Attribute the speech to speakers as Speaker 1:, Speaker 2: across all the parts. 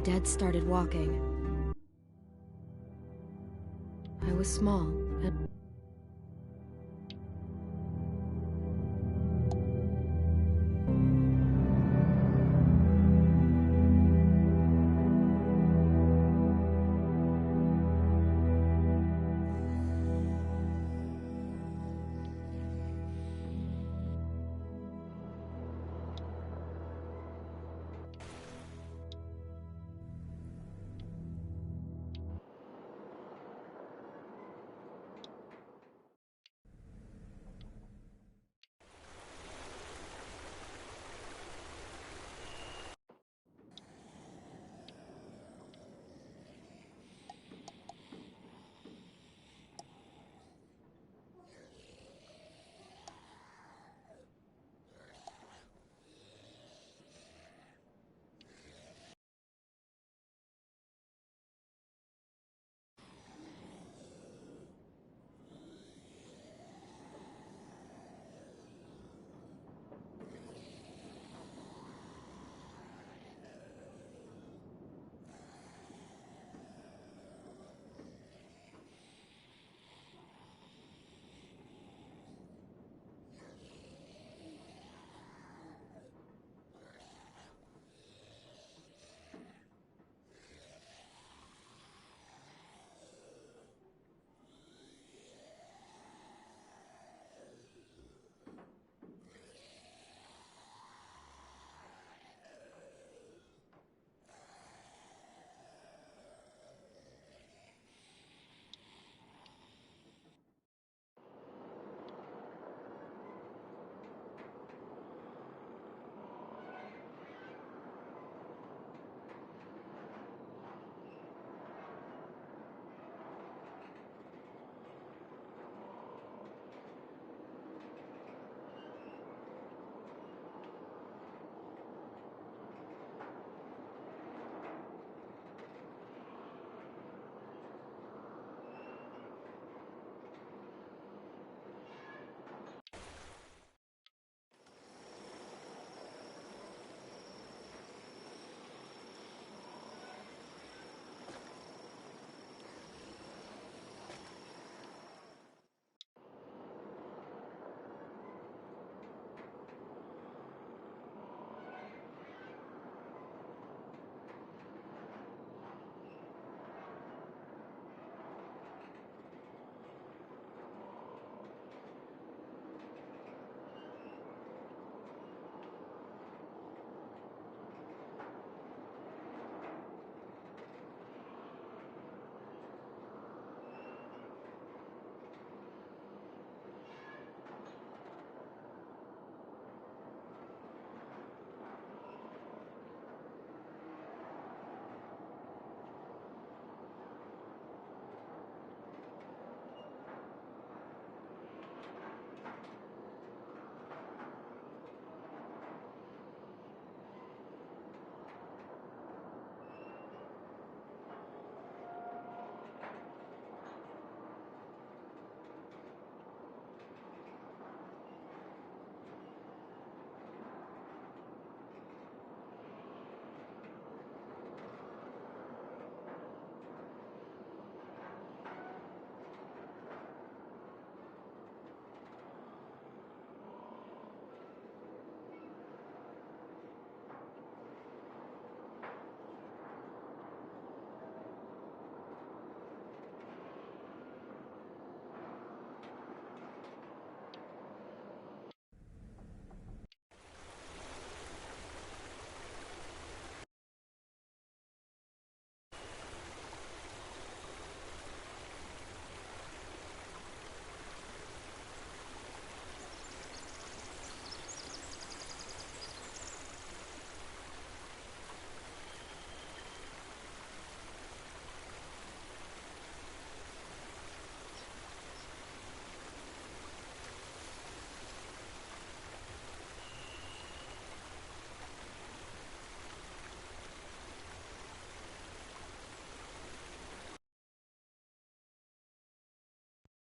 Speaker 1: dead started walking. I was small and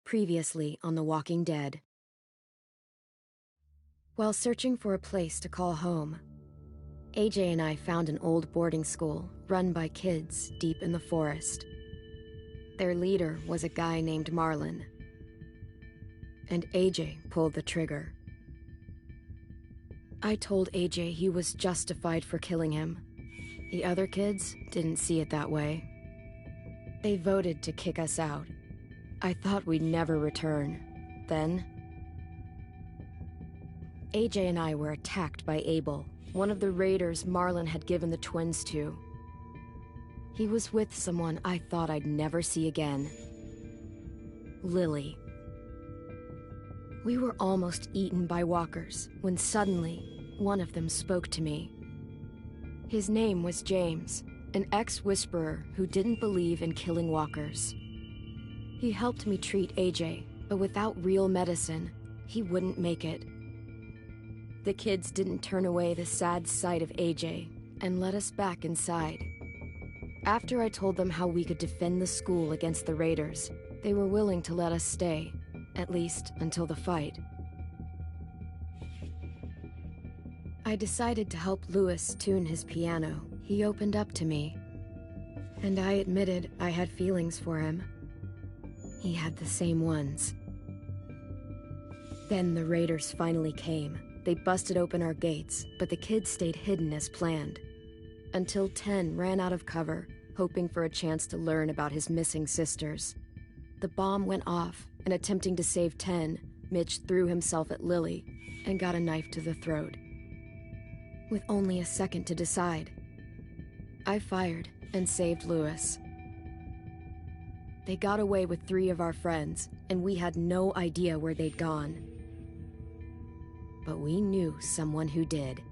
Speaker 1: previously on The Walking Dead. While searching for a place to call home, AJ and I found an old boarding school run by kids deep in the forest. Their leader was a guy named Marlon. And AJ pulled the trigger. I told AJ he was justified for killing him. The other kids didn't see it that way. They voted to kick us out. I thought we'd never return. Then, AJ and I were attacked by Abel, one of the raiders Marlon had given the twins to. He was with someone I thought I'd never see again. Lily. We were almost eaten by walkers when suddenly one of them spoke to me. His name was James, an ex-whisperer who didn't believe in killing walkers. He helped me treat AJ, but without real medicine, he wouldn't make it. The kids didn't turn away the sad sight of AJ and let us back inside. After I told them how we could defend the school against the raiders, they were willing to let us stay, at least until the fight. I decided to help Louis tune his piano. He opened up to me, and I admitted I had feelings for him. He had the same ones. Then the raiders finally came. They busted open our gates, but the kids stayed hidden as planned. Until 10 ran out of cover, hoping for a chance to learn about his missing sisters. The bomb went off, and attempting to save 10, Mitch threw himself at Lily and got a knife to the throat. With only a second to decide, I fired and saved Louis. They got away with 3 of our friends, and we had no idea where they'd gone. But we knew someone who did.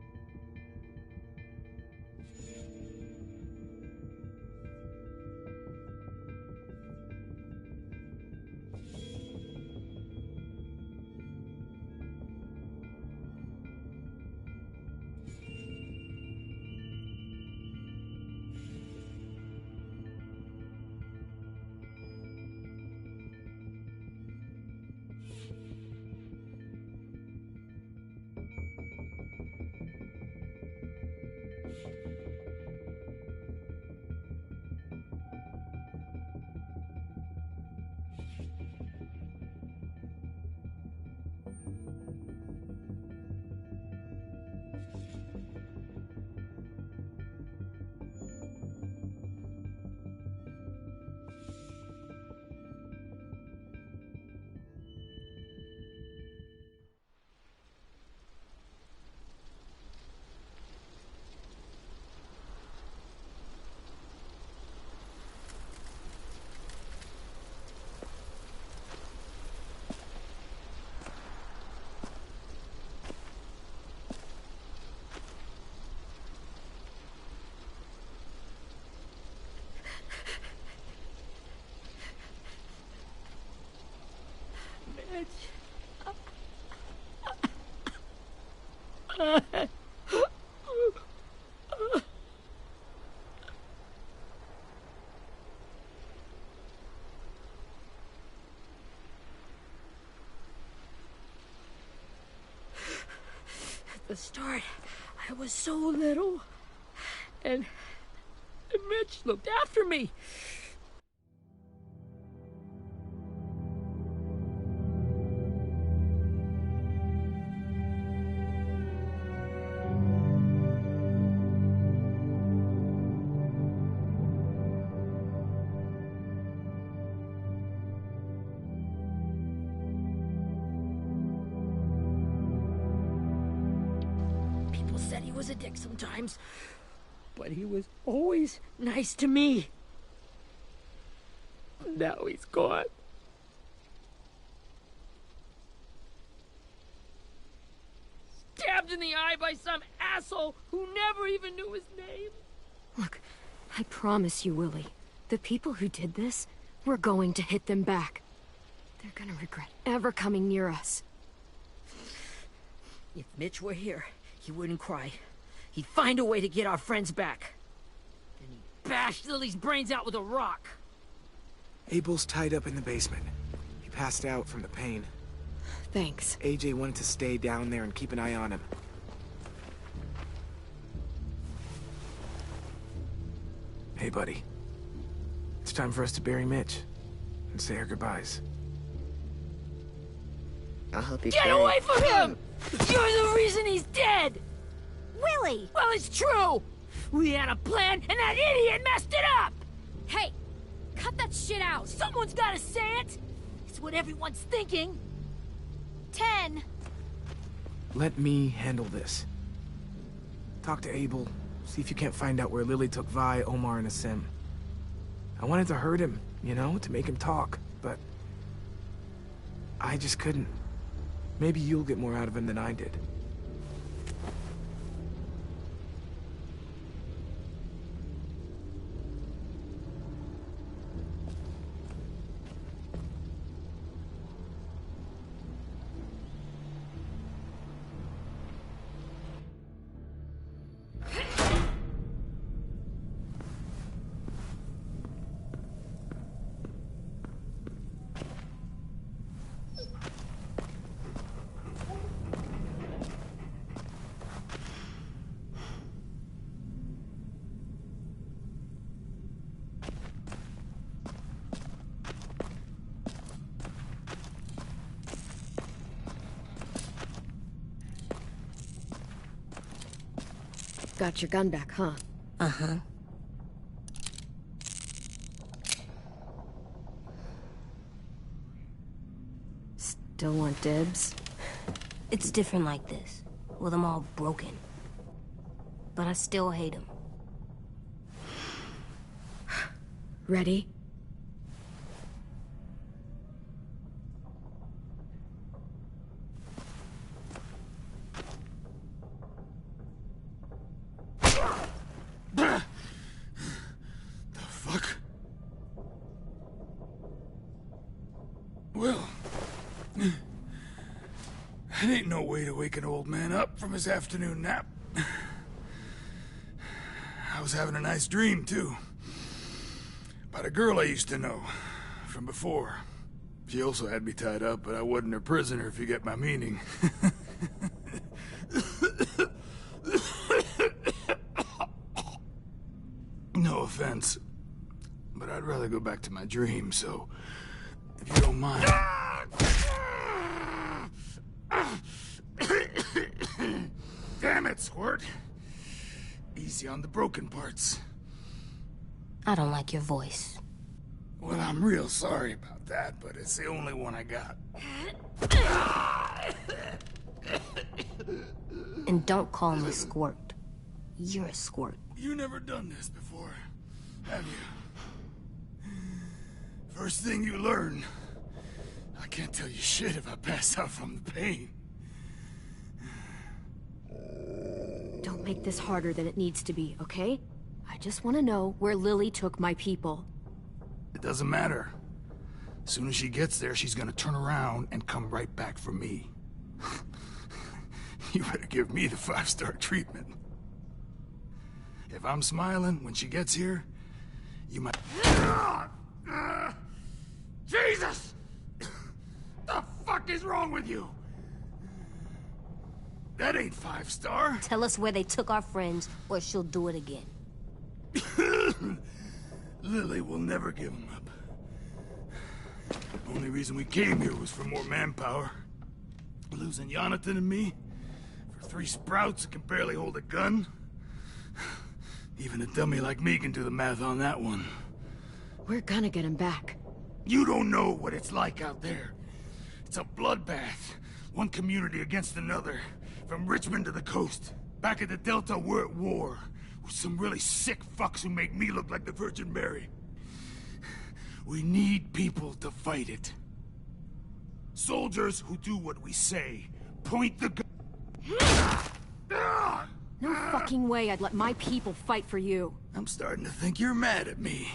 Speaker 2: At the start, I was so little, and Mitch looked after me. Said he was a dick sometimes, but he was always nice to me. Now he's gone. Stabbed in the eye by some asshole who never even knew his name.
Speaker 1: Look, I promise you, Willie, the people who did this, we're going to hit them back. They're gonna regret ever coming near us.
Speaker 2: If Mitch were here, he wouldn't cry. He'd find a way to get our friends back. Then he'd bash Lily's brains out with a rock.
Speaker 3: Abel's tied up in the basement. He passed out from the pain.
Speaker 1: Thanks.
Speaker 3: AJ wanted to stay down there and keep an eye on him. Hey, buddy. It's time for us to bury Mitch and say our goodbyes.
Speaker 4: I hope you
Speaker 2: Get away from him! You're the reason he's dead!
Speaker 5: Willie!
Speaker 2: Well, it's true! We had a plan, and that idiot messed it up!
Speaker 1: Hey! Cut that shit out!
Speaker 2: Someone's gotta say it! It's what everyone's thinking!
Speaker 5: 10.
Speaker 3: Let me handle this. Talk to Abel. See if you can't find out where Lily took Vi, Omar, and Asim. I wanted to hurt him, you know, to make him talk, but I just couldn't. Maybe you'll get more out of him than I did.
Speaker 1: Got your gun back, huh?
Speaker 5: Uh-huh.
Speaker 1: Still want dibs?
Speaker 5: It's different like this, with them all broken. But I still hate him.
Speaker 1: Ready?
Speaker 6: Well, that ain't no way to wake an old man up from his afternoon nap. I was having a nice dream, too. About a girl I used to know from before. She also had me tied up, but I wasn't her prisoner, if you get my meaning. No offense, but I'd rather go back to my dream, so if you don't mind. Damn it, Squirt. Easy on the broken parts.
Speaker 5: I don't like your voice.
Speaker 6: Well, I'm real sorry about that, but it's the only one I got.
Speaker 5: And don't call me Squirt. You're a squirt.
Speaker 6: You never done this before, have you? First thing you learn, I can't tell you shit if I pass out from the pain.
Speaker 1: Don't make this harder than it needs to be, okay? I just want to know where Lily took my people.
Speaker 6: It doesn't matter. As soon as she gets there, she's gonna turn around and come right back for me. You better give me the 5-star treatment. If I'm smiling when she gets here, you might... Jesus! The fuck is wrong with you? That ain't 5-star.
Speaker 5: Tell us where they took our friends, or she'll do it again.
Speaker 6: Lily will never give them up. Only reason we came here was for more manpower. Losing Jonathan and me for 3 sprouts that can barely hold a gun. Even a dummy like me can do the math on that one.
Speaker 1: We're gonna get him back.
Speaker 6: You don't know what it's like out there. It's a bloodbath. One community against another. From Richmond to the coast. Back at the Delta, we're at war. With some really sick fucks who make me look like the Virgin Mary. We need people to fight it. Soldiers who do what we say. Point the gun.
Speaker 1: No fucking way I'd let my people fight for you.
Speaker 6: I'm starting to think you're mad at me.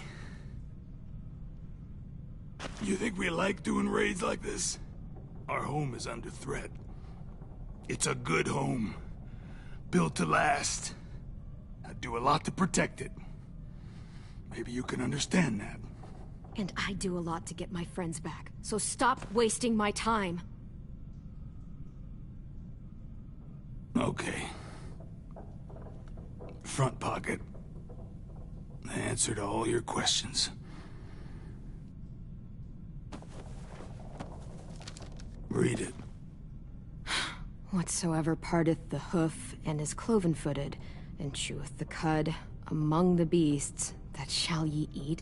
Speaker 6: You think we like doing raids like this? Our home is under threat. It's a good home. Built to last. I do a lot to protect it. Maybe you can understand that.
Speaker 1: And I do a lot to get my friends back. So stop wasting my time.
Speaker 6: Okay. Front pocket. the answer to all your questions. Read it.
Speaker 1: Whatsoever parteth the hoof and is cloven-footed, and cheweth the cud among the beasts, that shall ye eat.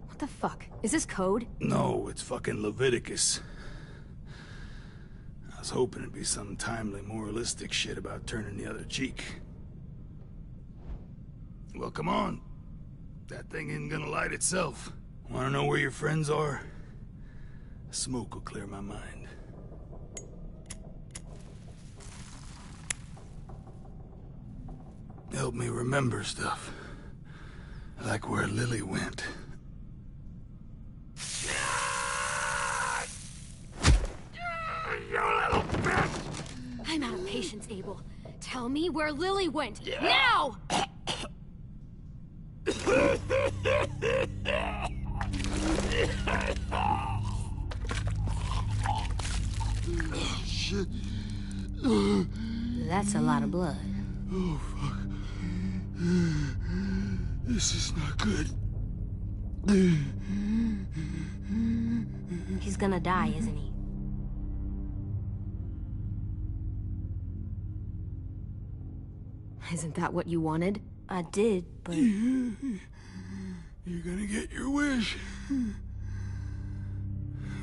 Speaker 1: What the fuck? Is this code?
Speaker 6: No, it's fucking Leviticus. I was hoping it'd be some timely, moralistic shit about turning the other cheek. Well, come on. That thing isn't gonna light itself. Wanna know where your friends are? Smoke will clear my mind. Help me remember stuff. Like where Lily went. You little bitch!
Speaker 1: I'm out of patience, Abel. Tell me where Lily went. Now!
Speaker 6: Shit.
Speaker 5: That's a lot of blood.
Speaker 6: Oh, fuck. This is not good.
Speaker 5: He's gonna die, isn't he?
Speaker 1: Isn't that what you wanted?
Speaker 5: I did, but...
Speaker 6: You're gonna get your wish.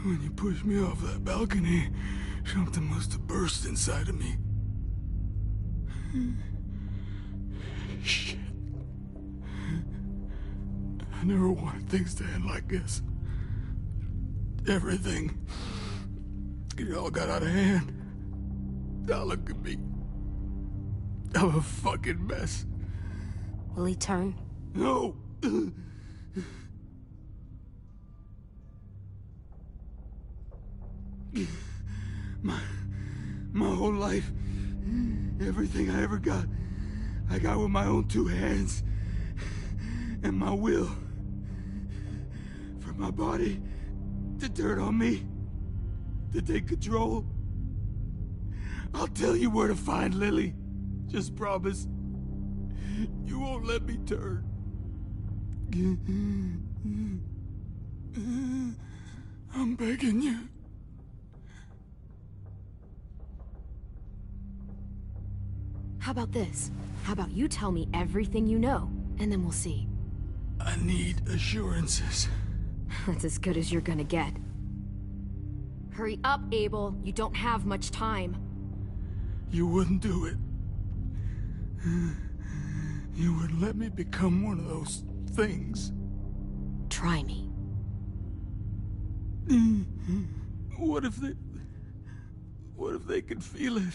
Speaker 6: When you pushed me off that balcony, something must have burst inside of me. Shit. I never wanted things to end like this. Everything. It all got out of hand. Now look at me. I'm a fucking mess.
Speaker 5: Will he turn?
Speaker 6: No. My whole life, everything I ever got, I got with my own two hands and my will. For my body to turn on me, to take control. I'll tell you where to find Lily. Just promise. You won't let me turn. I'm begging you.
Speaker 1: How about this? How about you tell me everything you know, and then we'll see.
Speaker 6: I need assurances.
Speaker 1: That's as good as you're gonna get. Hurry up, Abel. You don't have much time.
Speaker 6: You wouldn't do it. You wouldn't let me become one of those things.
Speaker 1: Try me.
Speaker 6: What if they could feel it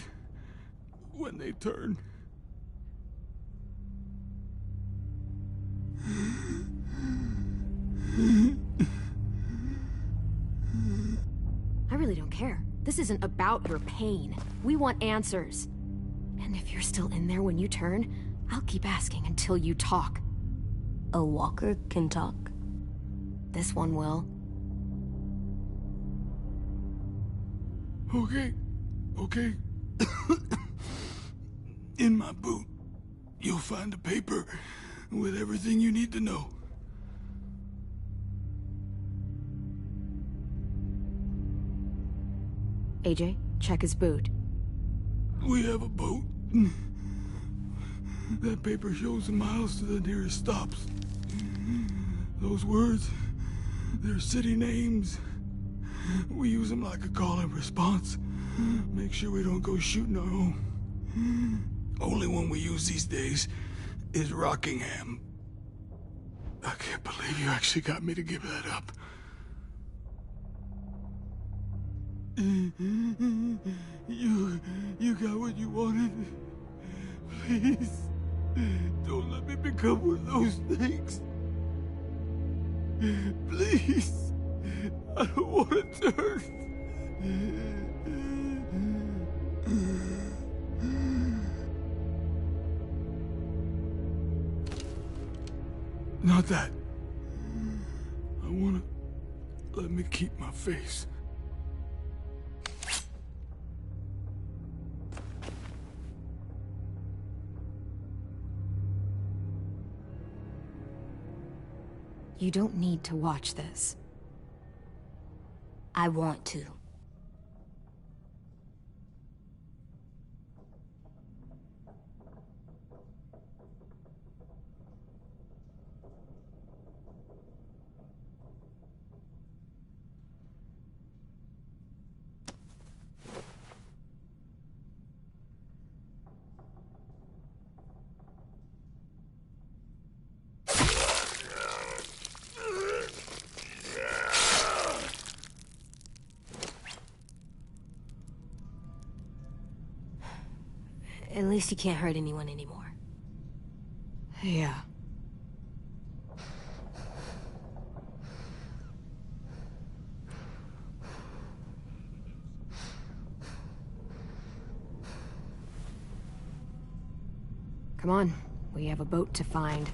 Speaker 6: when they turn?
Speaker 1: I really don't care. This isn't about your pain. We want answers. And if you're still in there when you turn, I'll keep asking until you talk.
Speaker 5: A walker can talk?
Speaker 1: This one will.
Speaker 6: Okay. In my boot, you'll find a paper with everything you need to know.
Speaker 1: AJ, check his boot.
Speaker 6: We have a boat. That paper shows the miles to the nearest stops. Those words, they're city names. We use them like a call and response. Make sure we don't go shooting our own. Only one we use these days is Rockingham. I can't believe you actually got me to give that up. You got what you wanted. Please, don't let me become one of those things. Please, I don't want to turn. Not that. I wanna let me keep my face.
Speaker 1: You don't need to watch this.
Speaker 5: I want to. At least you can't hurt anyone anymore.
Speaker 1: Yeah. Come on, we have a boat to find.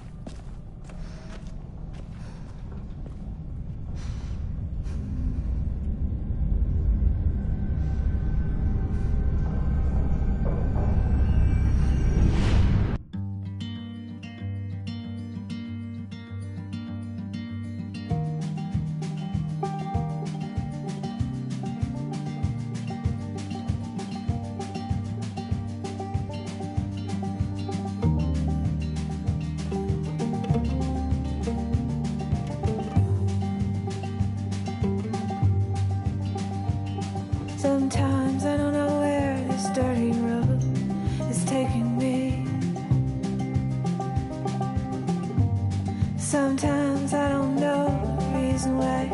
Speaker 4: Sometimes I don't know where this dirty road is taking me. Sometimes I don't know the reason why.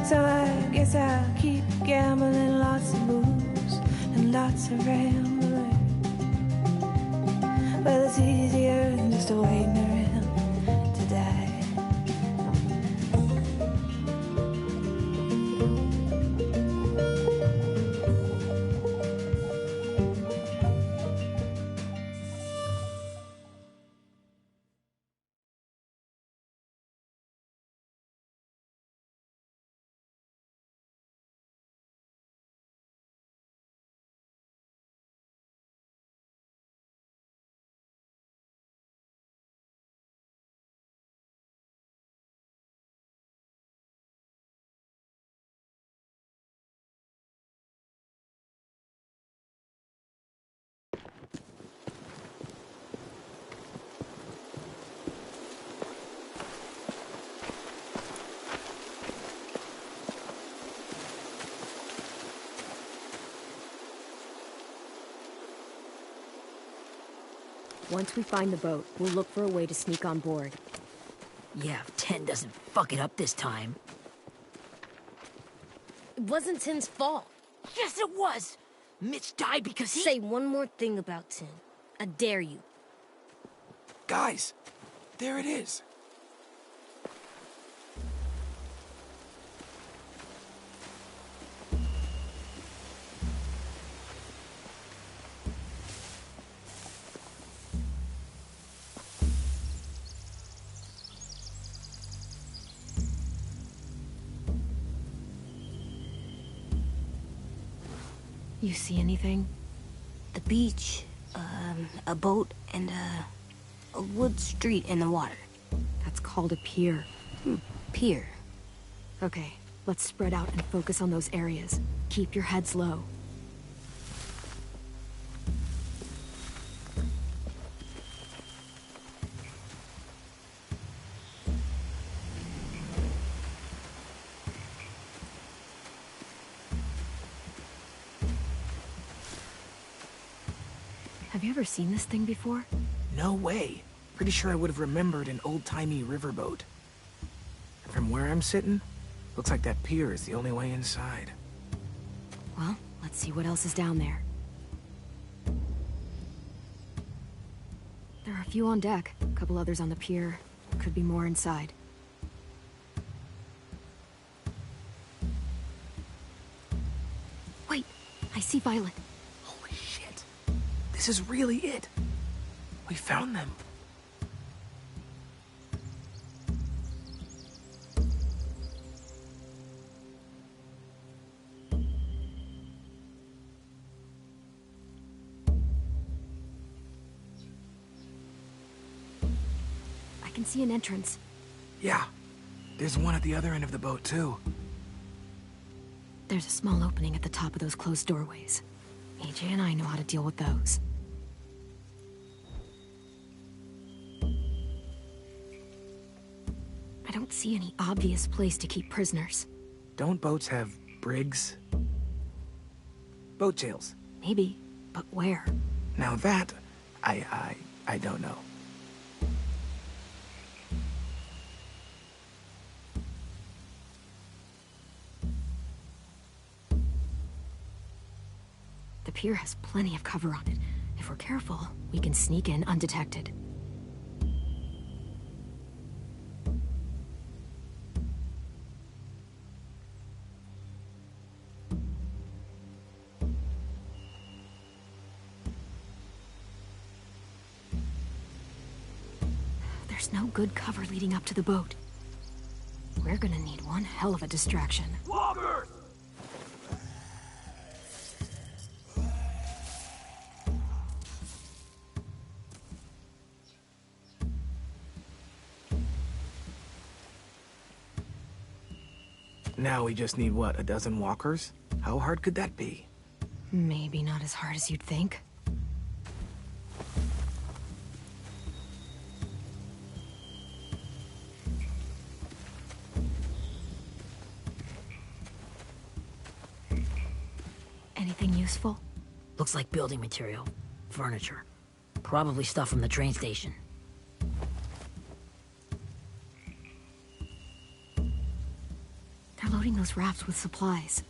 Speaker 4: So I guess I'll keep gambling, lots of moves and lots of rambling. Well, it's easier than just waiting around to die.
Speaker 1: Once we find the boat, we'll look for a way to sneak on board.
Speaker 2: Yeah, if 10 doesn't fuck it up this time.
Speaker 5: It wasn't Tin's fault.
Speaker 2: Yes, it was! Mitch died because he—
Speaker 5: Say one more thing about Tin. I dare you.
Speaker 3: Guys, there it is.
Speaker 1: You see anything?
Speaker 5: The beach, a boat, and a wood street in the water.
Speaker 1: That's called a pier.
Speaker 5: Pier.
Speaker 1: Okay, let's spread out and focus on those areas. Keep your heads low. Have you ever seen this thing before?
Speaker 3: No way. Pretty sure I would have remembered an old-timey riverboat. And from where I'm sitting, looks like that pier is the only way inside.
Speaker 1: Well, let's see what else is down there. There are a few on deck, a couple others on the pier. Could be more inside. Wait, I see Violet.
Speaker 3: Holy shit. This is really it. We found them.
Speaker 1: I can see an entrance.
Speaker 3: Yeah. There's one at the other end of the boat, too.
Speaker 1: There's a small opening at the top of those closed doorways. AJ and I know how to deal with those. I don't see any obvious place to keep prisoners.
Speaker 3: Don't boats have brigs? Boat jails.
Speaker 1: Maybe, but where?
Speaker 3: Now that, I don't know.
Speaker 1: The pier has plenty of cover on it. If we're careful, we can sneak in undetected. There's no good cover leading up to the boat. We're gonna need one hell of a distraction.
Speaker 3: Walkers! Now we just need, what, a dozen walkers? How hard could that be?
Speaker 1: Maybe not as hard as you'd think. Anything useful?
Speaker 2: Looks like building material. Furniture. Probably stuff from the train station.
Speaker 1: They're loading those rafts with supplies.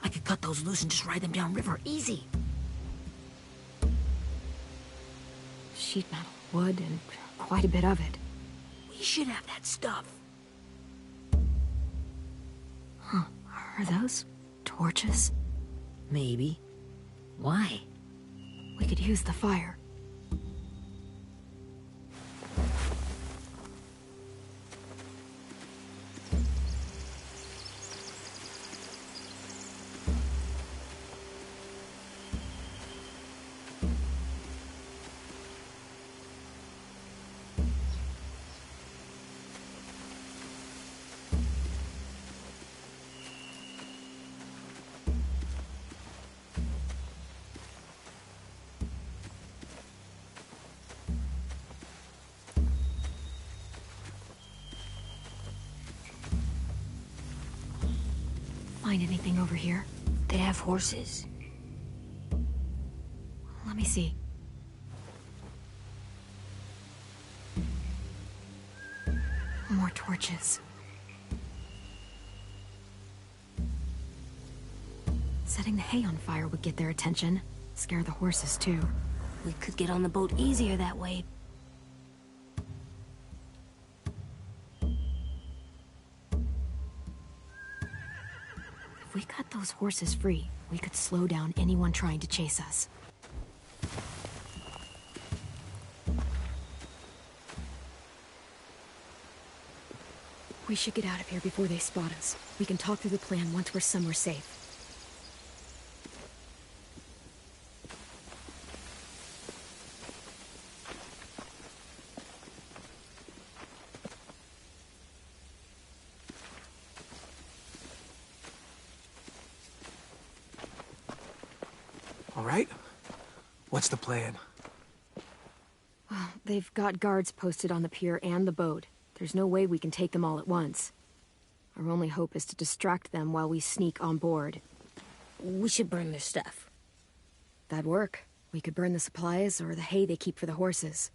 Speaker 2: I could cut those loose and just ride them downriver. Easy.
Speaker 1: Sheet metal, wood, and quite a bit of it.
Speaker 2: We should have that stuff.
Speaker 1: Huh. Are those torches?
Speaker 2: Maybe. Why?
Speaker 1: We could use the fire. Find anything over here?
Speaker 5: They have horses.
Speaker 1: Let me see. More torches. Setting the hay on fire would get their attention. Scare the horses, too.
Speaker 5: We could get on the boat easier that way.
Speaker 1: If we cut those horses free, we could slow down anyone trying to chase us. We should get out of here before they spot us. We can talk through the plan once we're somewhere safe.
Speaker 3: All right? What's the plan?
Speaker 1: Well, they've got guards posted on the pier and the boat. There's no way we can take them all at once. Our only hope is to distract them while we sneak on board.
Speaker 5: We should burn their stuff.
Speaker 1: That'd work. We could burn the supplies or the hay they keep for the horses.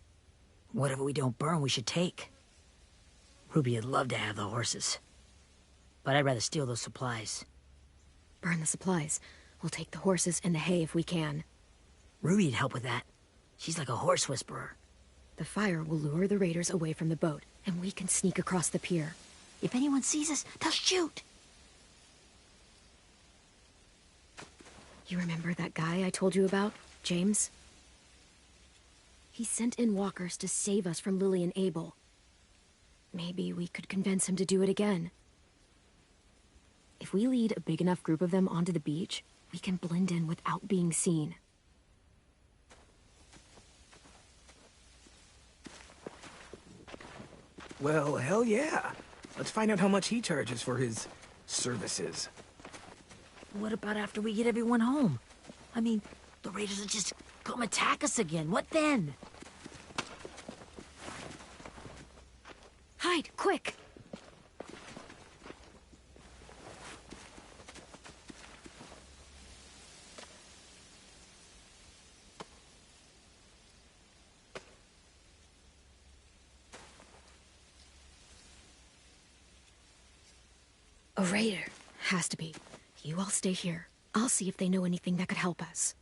Speaker 2: Whatever we don't burn, we should take. Ruby'd love to have the horses. But I'd rather steal those supplies.
Speaker 1: Burn the supplies. We'll take the horses and the hay if we can.
Speaker 2: Ruby'd help with that. She's like a horse whisperer.
Speaker 1: The fire will lure the raiders away from the boat, and we can sneak across the pier.
Speaker 2: If anyone sees us, they'll shoot.
Speaker 1: You remember that guy I told you about, James? He sent in walkers to save us from Lily and Abel. Maybe we could convince him to do it again. If we lead a big enough group of them onto the beach, we can blend in without being seen.
Speaker 3: Well, hell yeah. Let's find out how much he charges for his services.
Speaker 2: What about after we get everyone home? I mean, the raiders will just come attack us again. What then?
Speaker 1: Hide, quick! A raider. Has to be. You all stay here. I'll see if they know anything that could help us.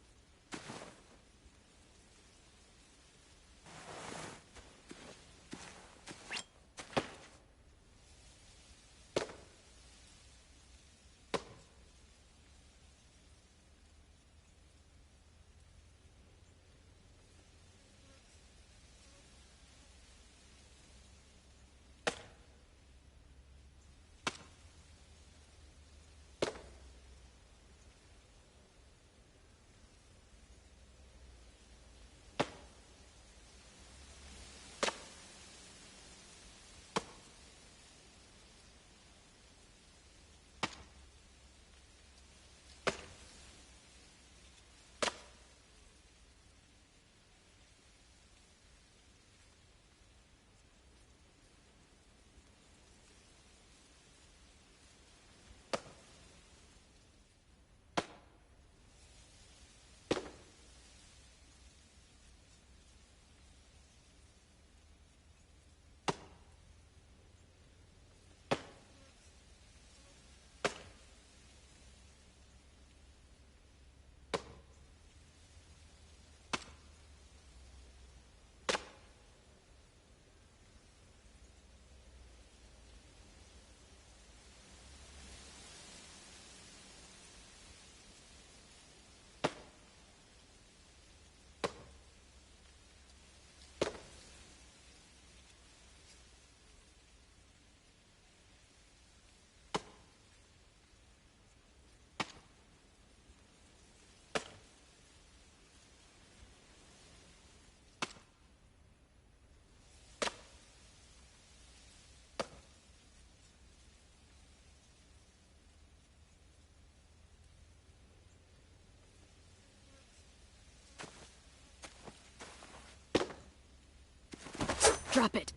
Speaker 1: Drop it.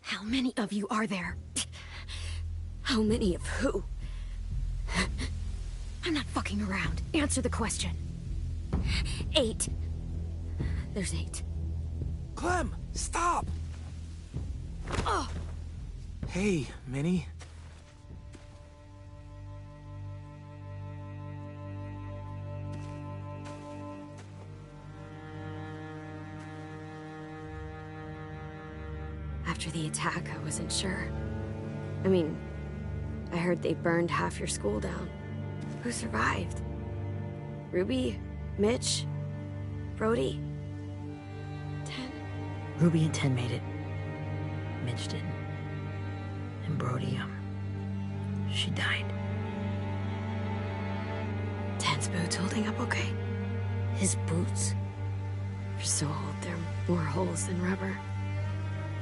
Speaker 1: How many of you are there? How many of who? I'm not fucking around. Answer the question. 8. There's 8.
Speaker 3: Clem, stop!
Speaker 1: Oh!
Speaker 3: Hey, Minnie.
Speaker 1: After the attack, I wasn't sure. I mean, I heard they burned half your school down. Who survived? Ruby? Mitch? Brody? 10?
Speaker 2: Ruby and 10 made it. Mitch didn't. And Brody, she died.
Speaker 1: 10's boots holding up okay?
Speaker 2: His boots?
Speaker 1: They're so old, they're more holes than rubber.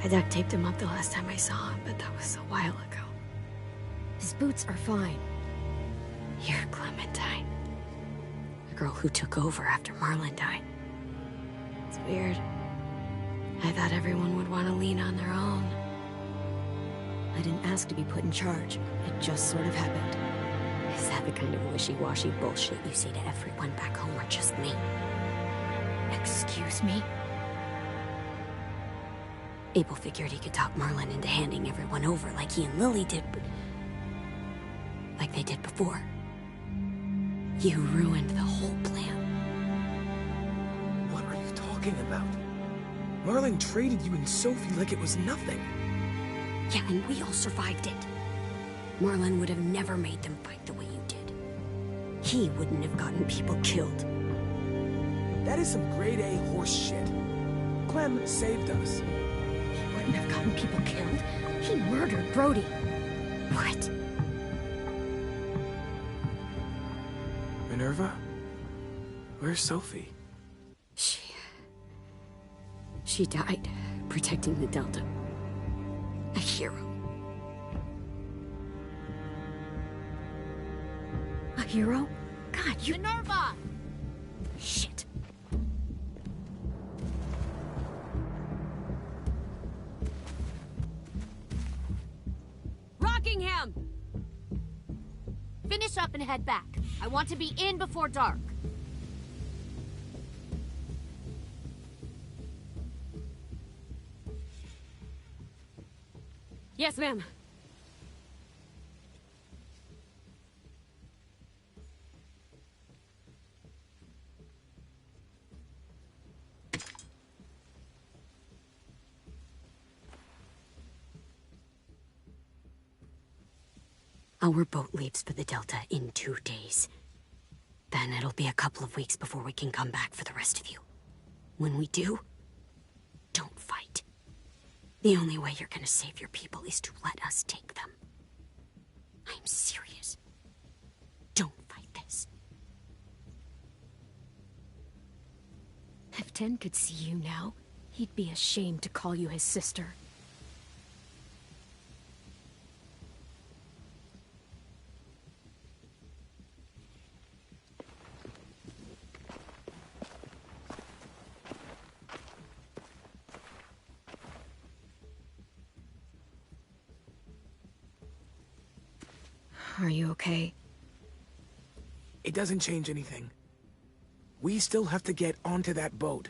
Speaker 1: I duct taped him up the last time I saw him, but that was a while ago. His boots are fine. You're Clementine. The girl who took over after Marlon died. It's weird. I thought everyone would want to lean on their own. I didn't ask to be put in charge. It just sort of happened. Is that the kind of wishy-washy bullshit you say to everyone back home, or just me? Excuse me? Abel figured he could talk Marlon into handing everyone over like he and Lily did, but... like they did before. You ruined the whole plan.
Speaker 3: What are you talking about? Marlon traded you and Sophie like it was nothing.
Speaker 1: Yeah, and we all survived it. Marlon would have never made them fight the way you did. He wouldn't have gotten people killed.
Speaker 3: That is some grade A horse shit. Clem saved us.
Speaker 1: He wouldn't have gotten people killed. He murdered Brody. What?
Speaker 3: Minerva? Where's Sophie?
Speaker 1: She She died protecting the Delta. A hero. A hero? God, you...
Speaker 7: Minerva!
Speaker 1: Shit.
Speaker 7: Rockingham! Finish up and head back. I want to be in before dark.
Speaker 1: Yes, ma'am. Our boat leaves for the Delta in 2 days. Then it'll be a couple of weeks before we can come back for the rest of you. When we do, don't fight. The only way you're gonna save your people is to let us take them. I'm serious. Don't fight this. If Ten could see you now, he'd be ashamed to call you his sister. Are you okay?
Speaker 3: It doesn't change anything. We still have to get onto that boat.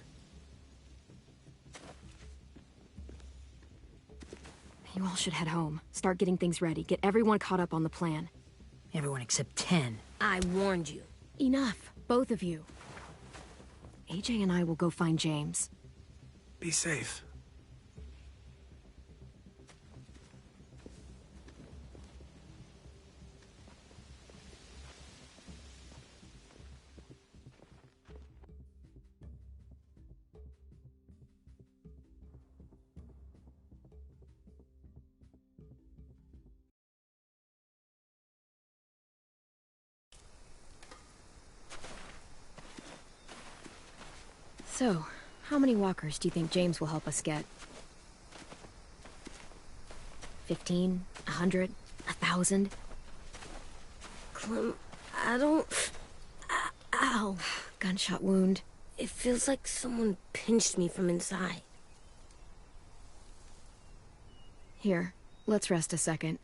Speaker 1: You all should head home. Start getting things ready. Get everyone caught up on the plan.
Speaker 2: Everyone except 10.
Speaker 5: I warned you.
Speaker 1: Enough, both of you. AJ and I will go find James.
Speaker 3: Be safe.
Speaker 1: So, how many walkers do you think James will help us get? 15? 100? 1,000?
Speaker 5: Clem, I don't... Ow.
Speaker 1: Gunshot wound.
Speaker 5: It feels like someone pinched me from inside.
Speaker 1: Here, let's rest a second.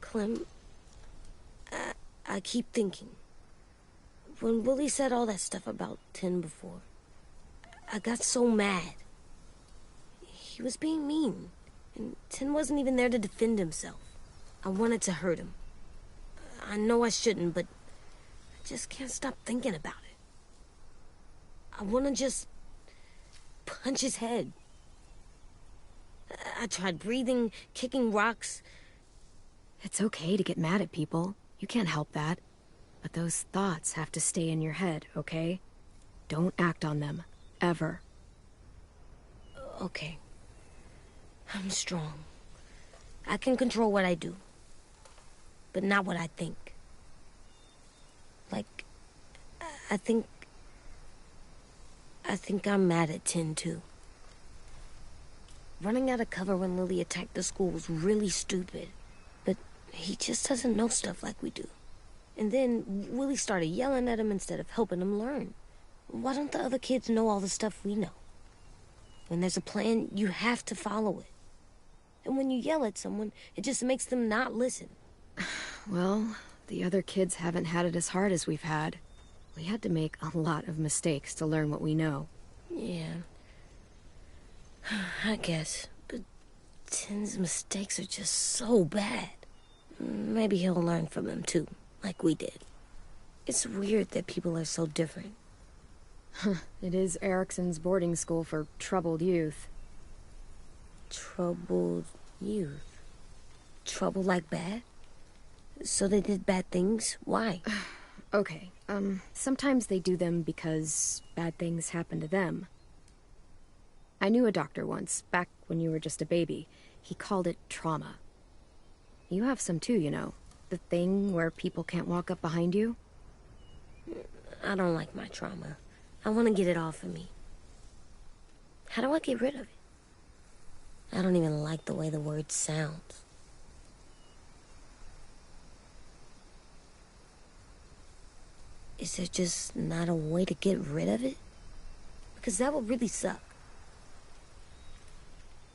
Speaker 5: Clem, I keep thinking. When Willie said all that stuff about 10 before, I got so mad. He was being mean, and 10 wasn't even there to defend himself. I wanted to hurt him. I know I shouldn't, but I just can't stop thinking about it. I want to just punch his head. I tried breathing, kicking rocks.
Speaker 1: It's okay to get mad at people. You can't help that. But those thoughts have to stay in your head, okay? Don't act on them. Ever.
Speaker 5: Okay. I'm strong. I can control what I do. But not what I think. Like, I think I'm mad at 10 too. Running out of cover when Lily attacked the school was really stupid. But he just doesn't know stuff like we do. And then Willie started yelling at him instead of helping him learn. Why don't the other kids know all the stuff we know? When there's a plan, you have to follow it. And when you yell at someone, it just makes them not listen.
Speaker 1: Well, the other kids haven't had it as hard as we've had. We had to make a lot of mistakes to learn what we know.
Speaker 5: Yeah. I guess. But 10's mistakes are just so bad. Maybe he'll learn from them too, like we did. It's weird that people are so different.
Speaker 1: It is Erickson's boarding school for troubled youth.
Speaker 5: Troubled youth? Trouble like bad? So they did bad things? Why?
Speaker 1: Okay, sometimes they do them because bad things happen to them. I knew a doctor once, back when you were just a baby. He called it trauma. You have some too, you know. The thing where people can't walk up behind you.
Speaker 5: I don't like my trauma. I want to get it off of me. How do I get rid of it? I don't even like the way the word sounds. Is there just not a way to get rid of it? Because that would really suck.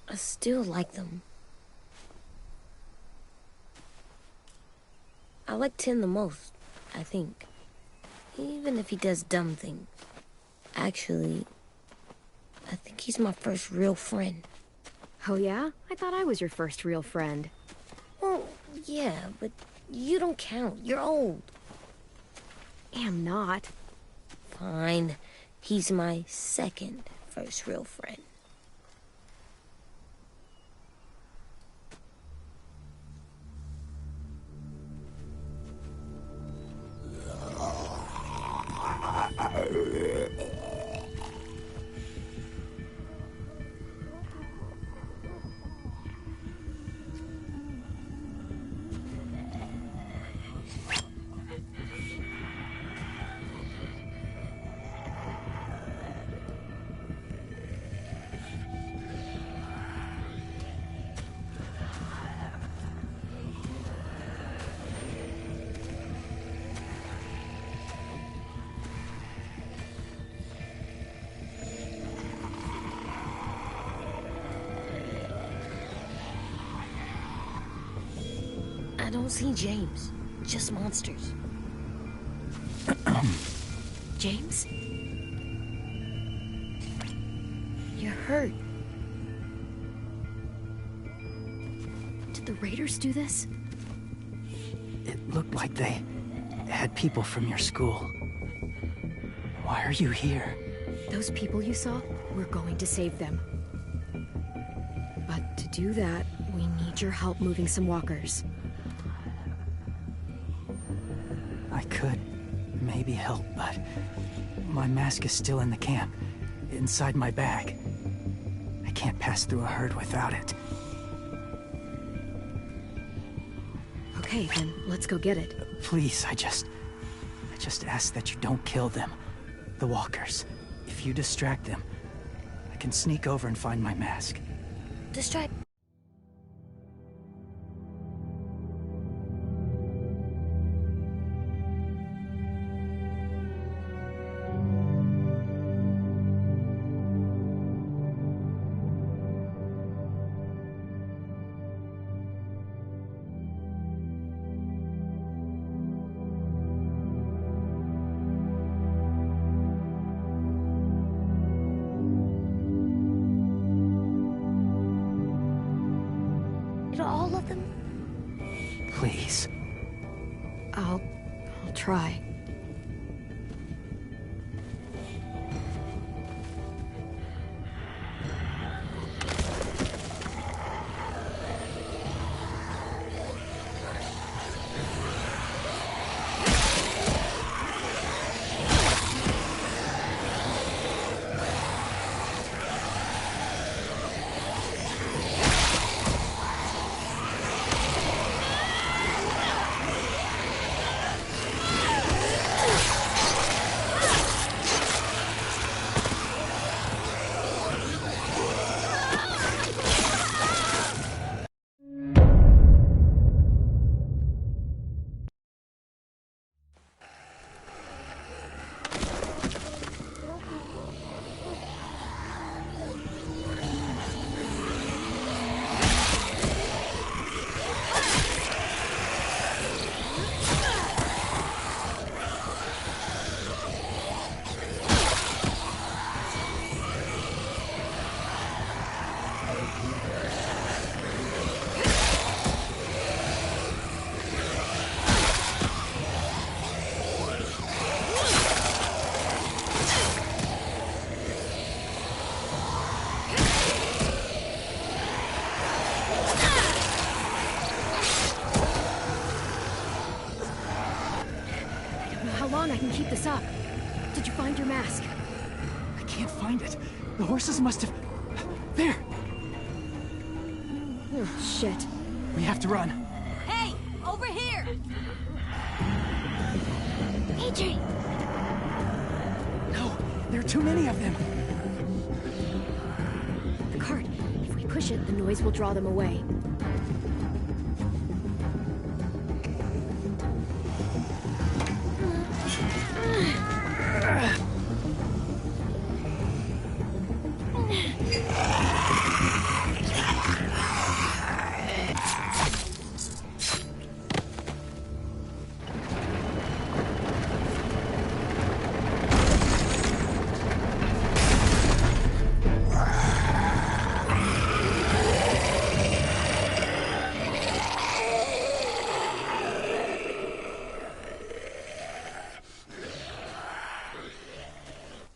Speaker 5: I still like them. I like Tin the most, I think. Even if he does dumb things. Actually, I think he's my first real friend.
Speaker 1: Oh yeah? I thought I was your first real friend.
Speaker 5: Well, yeah, but you don't count. You're old.
Speaker 1: Am not.
Speaker 5: Fine. He's my second first real friend. I don't see James. Just monsters.
Speaker 1: James? You're hurt. Did the raiders do this?
Speaker 8: It looked like they had people from your school. Why are you here?
Speaker 1: Those people you saw, we're going to save them. But to do that, we need your help moving some walkers.
Speaker 8: I could maybe help, but my mask is still in the camp, inside my bag. I can't pass through a herd without it.
Speaker 1: Okay, then let's go get it.
Speaker 8: Please, I just ask that you don't kill them. The walkers. If you distract them, I can sneak over and find my mask.
Speaker 5: Distract. All of them?
Speaker 8: Please.
Speaker 1: I'll try. I can keep this up. Did you find your mask?
Speaker 8: I can't find it. The horses must have... There!
Speaker 1: Oh, shit.
Speaker 8: We have to run.
Speaker 7: Hey, over here!
Speaker 5: AJ!
Speaker 8: No, there are too many of them.
Speaker 1: The cart. If we push it, the noise will draw them away.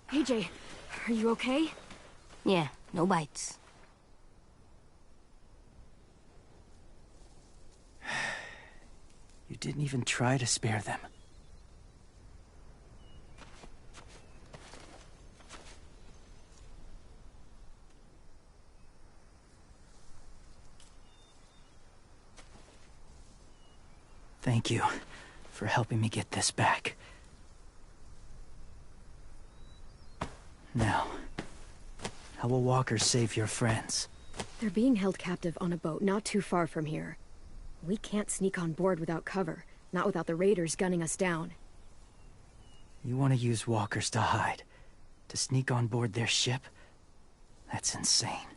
Speaker 1: AJ, are you okay?
Speaker 5: Yeah, no bites.
Speaker 8: You didn't even try to spare them. Thank you for helping me get this back. Now, how will walkers save your friends?
Speaker 1: They're being held captive on a boat not too far from here. We can't sneak on board without cover, not without the raiders gunning us down.
Speaker 8: You want to use walkers to hide? To sneak on board their ship? That's insane.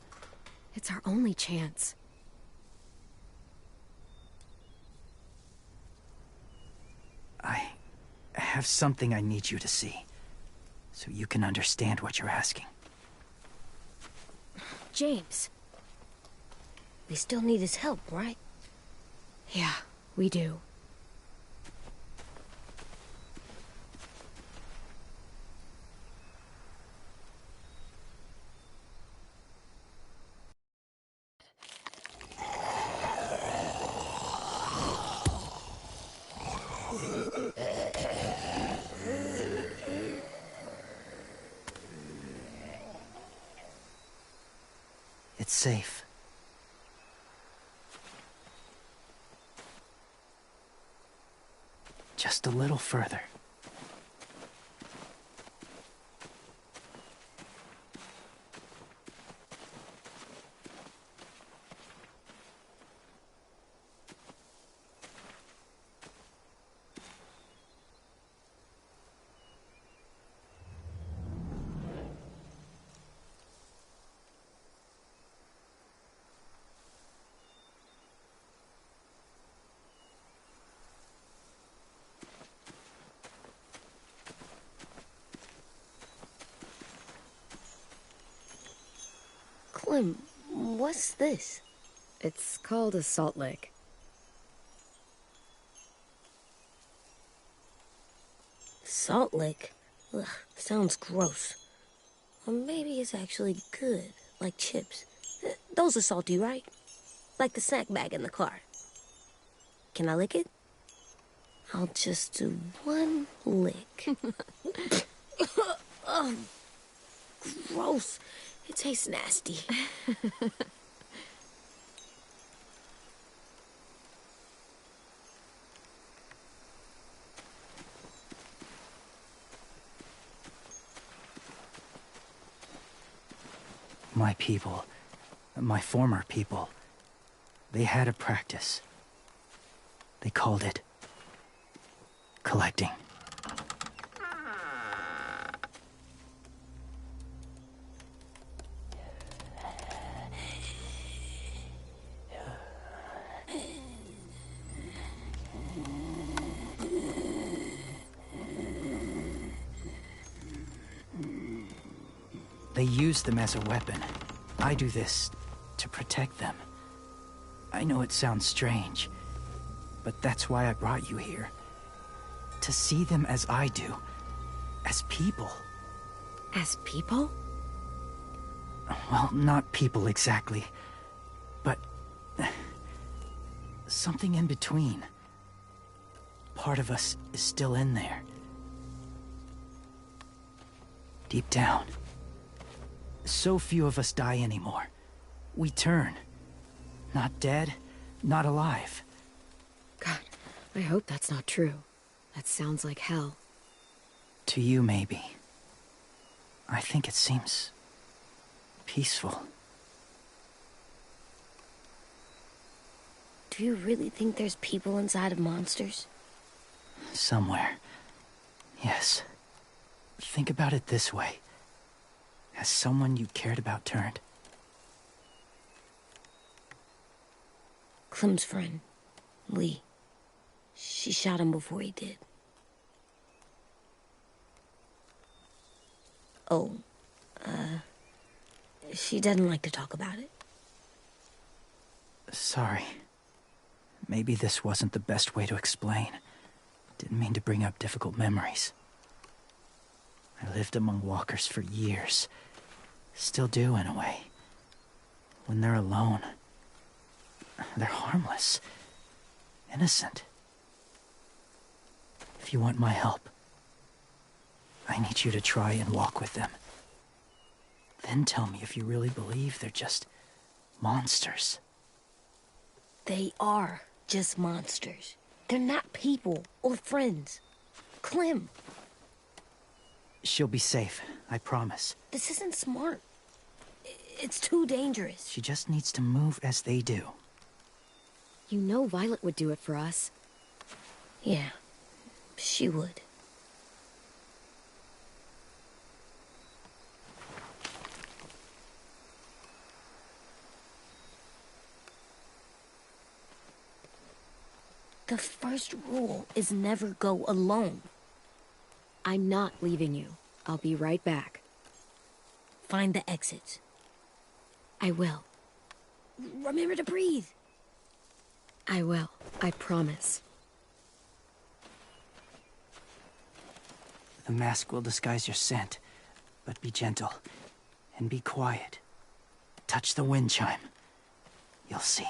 Speaker 1: It's our only chance.
Speaker 8: I have something I need you to see, so you can understand what you're asking.
Speaker 1: James.
Speaker 5: We still need his help, right?
Speaker 1: Yeah, we do.
Speaker 8: It's safe. Just a little further.
Speaker 5: Clem, what's this?
Speaker 1: It's called a salt lick.
Speaker 5: Salt lick? Ugh, sounds gross. Or maybe it's actually good, like chips. Those are salty, right? Like the snack bag in the car. Can I lick it? I'll just do one lick. Ugh, gross. It tastes nasty.
Speaker 8: My people, my former people, they had a practice. They called it collecting. They use them as a weapon. I do this to protect them. I know it sounds strange, but that's why I brought you here. To see them as I do. As people.
Speaker 1: As people?
Speaker 8: Well, not people exactly, but something in between. Part of us is still in there. Deep down. So few of us die anymore. We turn. Not dead, not alive.
Speaker 1: God, I hope that's not true. That sounds like hell.
Speaker 8: To you, maybe. I think it seems peaceful.
Speaker 5: Do you really think there's people inside of monsters?
Speaker 8: Somewhere. Yes. Think about it this way. Has someone you cared about turned?
Speaker 5: Clem's friend, Lee. She shot him before he did. Oh, she doesn't like to talk about it.
Speaker 8: Sorry. Maybe this wasn't the best way to explain. Didn't mean to bring up difficult memories. I lived among walkers for years. Still do, in a way. When they're alone, they're harmless. Innocent. If you want my help, I need you to try and walk with them. Then tell me if you really believe they're just monsters.
Speaker 5: They are just monsters. They're not people or friends. Clem,
Speaker 8: She'll be safe, I promise.
Speaker 5: this isn't smart. It's too dangerous.
Speaker 8: She just needs to move as they do.
Speaker 1: You know Violet would do it for us.
Speaker 5: Yeah, she would. The first rule is never go alone.
Speaker 1: I'm not leaving you. I'll be right back.
Speaker 5: Find the exits.
Speaker 1: I will.
Speaker 5: Remember to breathe.
Speaker 1: I will. I promise.
Speaker 8: The mask will disguise your scent, but be gentle and be quiet. Touch the wind chime. You'll see.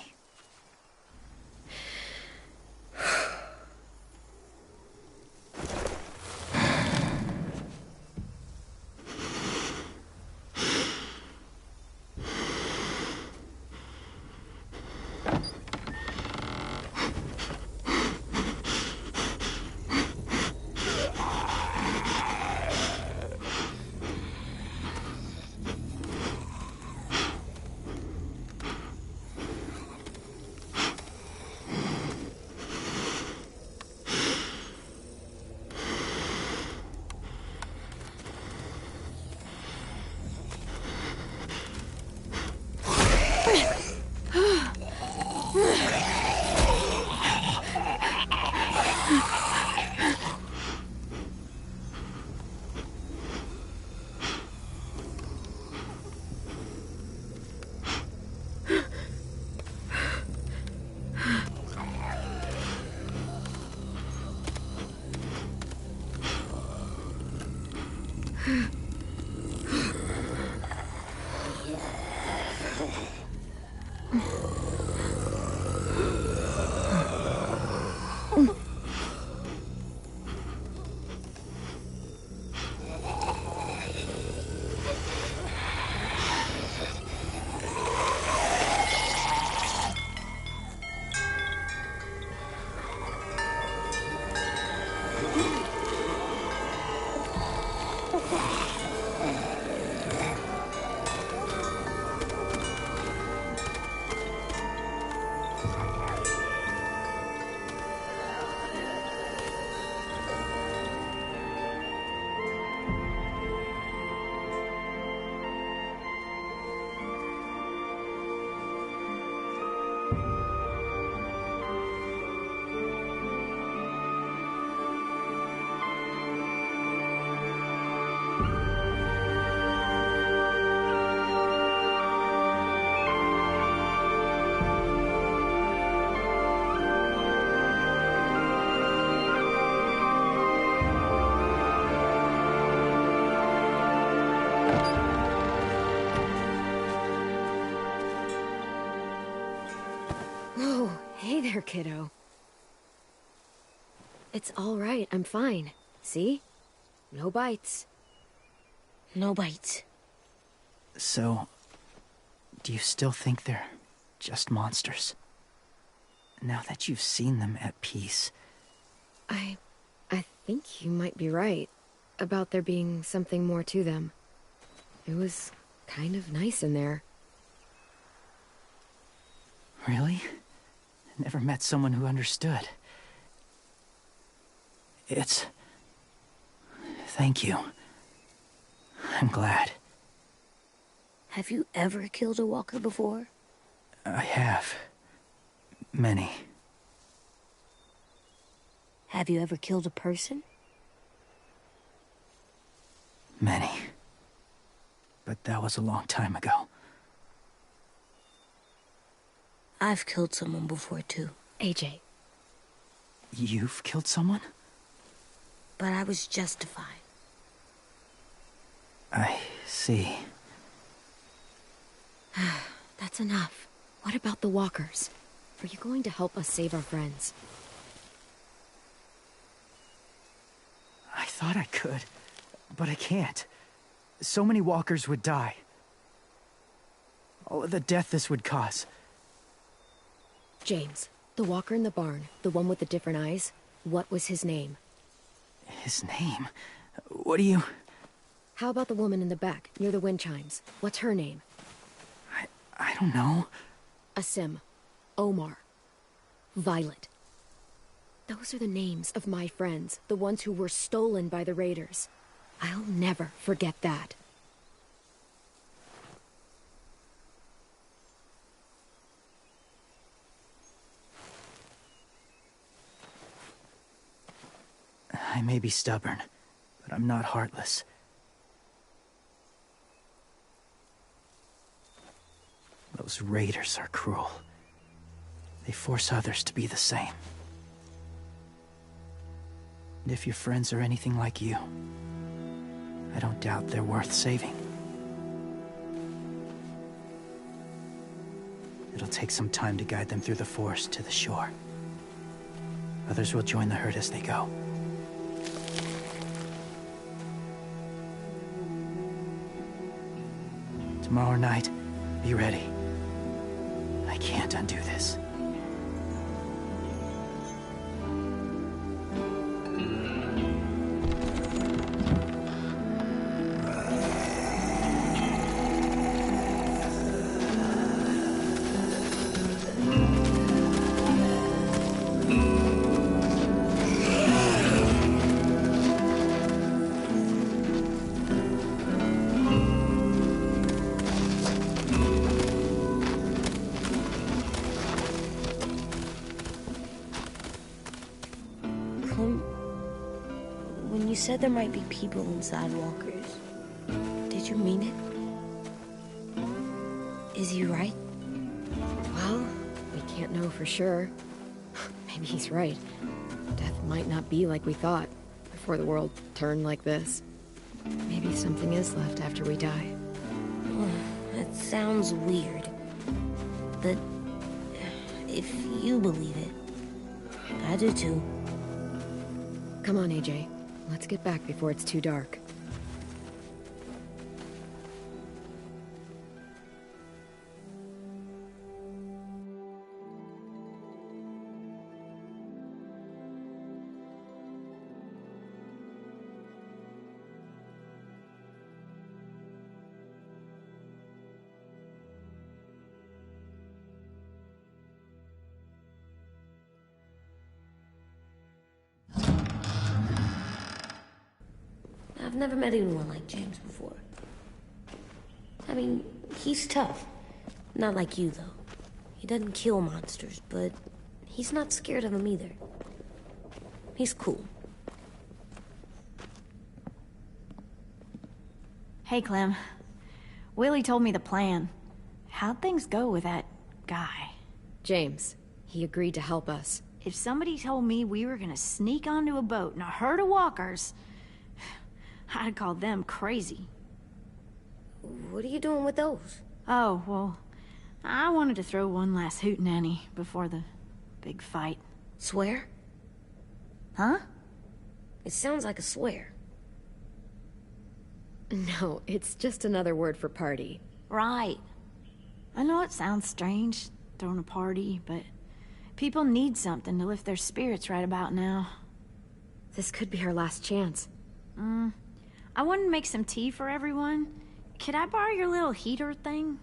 Speaker 1: Oh, hey there, kiddo. It's all right. I'm fine. See? No bites.
Speaker 5: No bites.
Speaker 8: So, do you still think they're just monsters. Now that you've seen them at peace...
Speaker 1: I think you might be right about there being something more to them. It was kind of nice in there.
Speaker 8: Really? Never met someone who understood. Thank you. I'm glad.
Speaker 5: Have you ever killed a walker before?
Speaker 8: I have. Many.
Speaker 5: Have you ever killed a person?
Speaker 8: Many. But that was a long time ago.
Speaker 5: I've killed someone before, too.
Speaker 1: AJ.
Speaker 8: You've killed someone?
Speaker 5: But I was justified.
Speaker 8: I see.
Speaker 1: That's enough. What about the walkers? Are you going to help us save our friends?
Speaker 8: I thought I could, but I can't. So many walkers would die. All of the death this would cause.
Speaker 1: James, the walker in the barn, the one with the different eyes, what was his name?
Speaker 8: His name? What do you...
Speaker 1: How about the woman in the back, near the wind chimes? What's her name?
Speaker 8: I don't know.
Speaker 1: Asim, Omar, Violet. Those are the names of my friends, the ones who were stolen by the raiders. I'll never forget that.
Speaker 8: I may be stubborn, but I'm not heartless. Those raiders are cruel. They force others to be the same. And if your friends are anything like you, I don't doubt they're worth saving. It'll take some time to guide them through the forest to the shore. Others will join the herd as they go. Tomorrow night, be ready. I can't undo this.
Speaker 5: When you said there might be people inside walkers, did you mean it? Is he right?
Speaker 1: Well, we can't know for sure. Maybe he's right. Death might not be like we thought before the world turned like this. Maybe something is left after we die.
Speaker 5: It sounds weird. But if you believe it, I do too.
Speaker 1: Come on, AJ. Let's get back before it's too dark.
Speaker 5: I've never met anyone like James before. I mean, he's tough. Not like you, though. He doesn't kill monsters, but he's not scared of them either. He's cool.
Speaker 7: Hey, Clem. Willie told me the plan. How'd things go with that guy?
Speaker 1: James, he agreed to help us.
Speaker 7: If somebody told me we were gonna sneak onto a boat in a herd of walkers, I'd call them crazy.
Speaker 5: What are you doing with those?
Speaker 7: Oh, well, I wanted to throw one last hootenanny before the big fight.
Speaker 5: Swear?
Speaker 7: Huh?
Speaker 5: It sounds like a swear.
Speaker 1: No, it's just another word for party.
Speaker 7: Right. I know it sounds strange, throwing a party, but people need something to lift their spirits right about now.
Speaker 1: This could be our last chance.
Speaker 7: I wanted to make some tea for everyone. Could I borrow your little heater thing?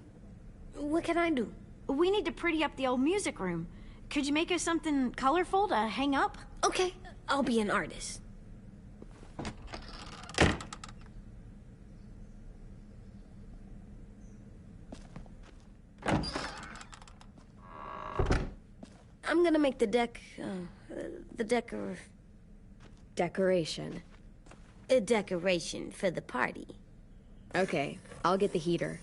Speaker 5: What can I do?
Speaker 7: We need to pretty up the old music room. Could you make us something colorful to hang up?
Speaker 5: Okay, I'll be an artist. I'm gonna make the
Speaker 1: Decoration.
Speaker 5: a decoration for the party.
Speaker 1: Okay, I'll get the heater.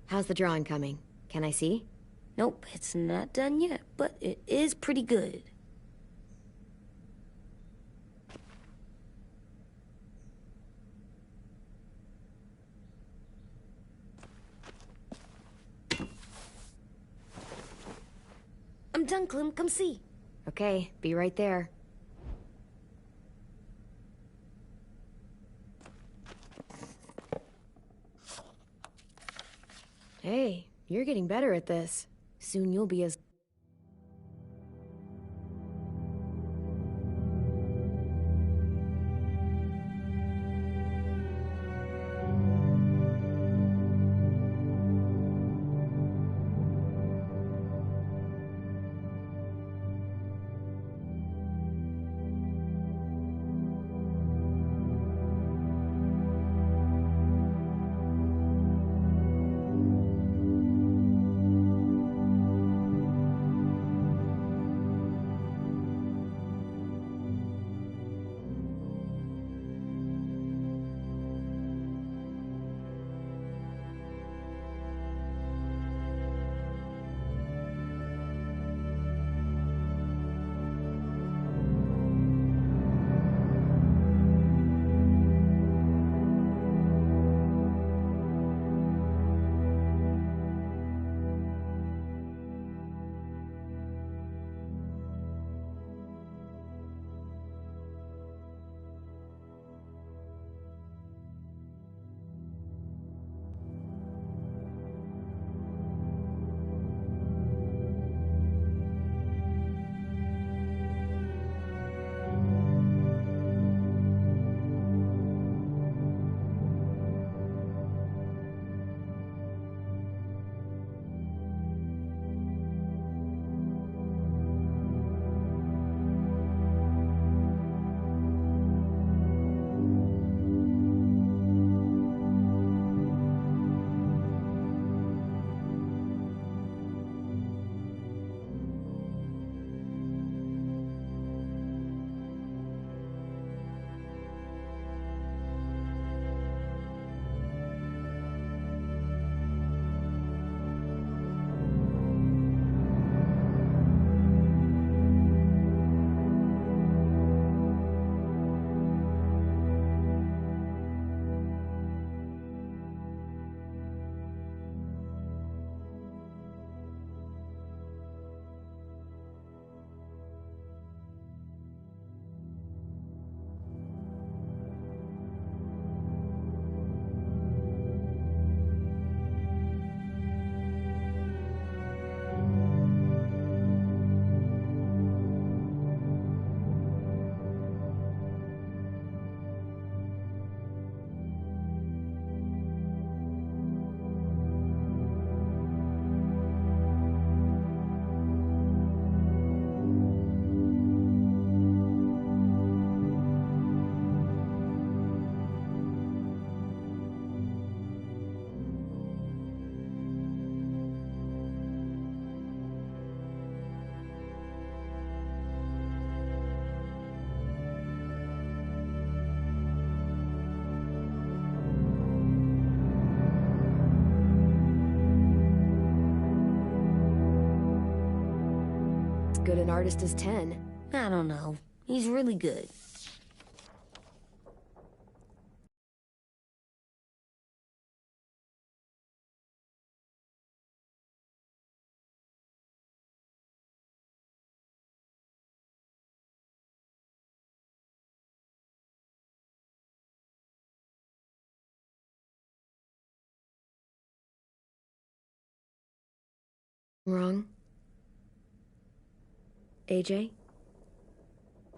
Speaker 1: How's the drawing coming? Can I see?
Speaker 5: Nope, it's not done yet, but it is pretty good. I'm done, Clem. Come see.
Speaker 1: Okay, be right there. Hey, you're getting better at this. Soon you'll be as... good an artist as 10.
Speaker 5: I don't know. He's really good.
Speaker 1: Wrong? AJ?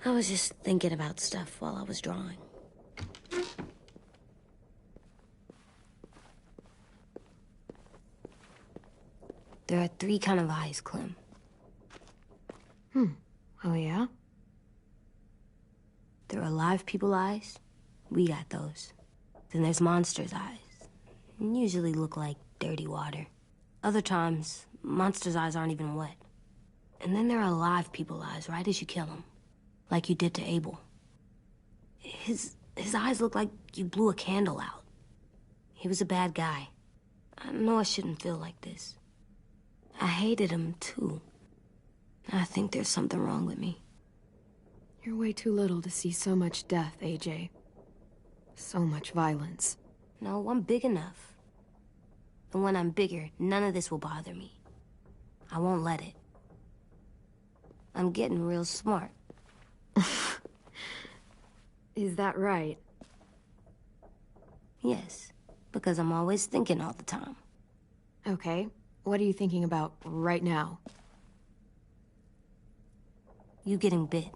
Speaker 5: I was just thinking about stuff while I was drawing. There are 3 kind of eyes, Clem.
Speaker 1: Oh, yeah?
Speaker 5: There are live people eyes. We got those. Then there's monsters' eyes. Usually look like dirty water. Other times, monsters' eyes aren't even wet. And then there are live people eyes right as you kill them. Like you did to Abel. His eyes look like you blew a candle out. He was a bad guy. I know I shouldn't feel like this. I hated him, too. I think there's something wrong with me.
Speaker 1: You're way too little to see so much death, AJ. So much violence.
Speaker 5: No, I'm big enough. And when I'm bigger, none of this will bother me. I won't let it. I'm getting real smart.
Speaker 1: Is that right?
Speaker 5: Yes, because I'm always thinking all the time.
Speaker 1: Okay, what are you thinking about right now?
Speaker 5: You getting bit,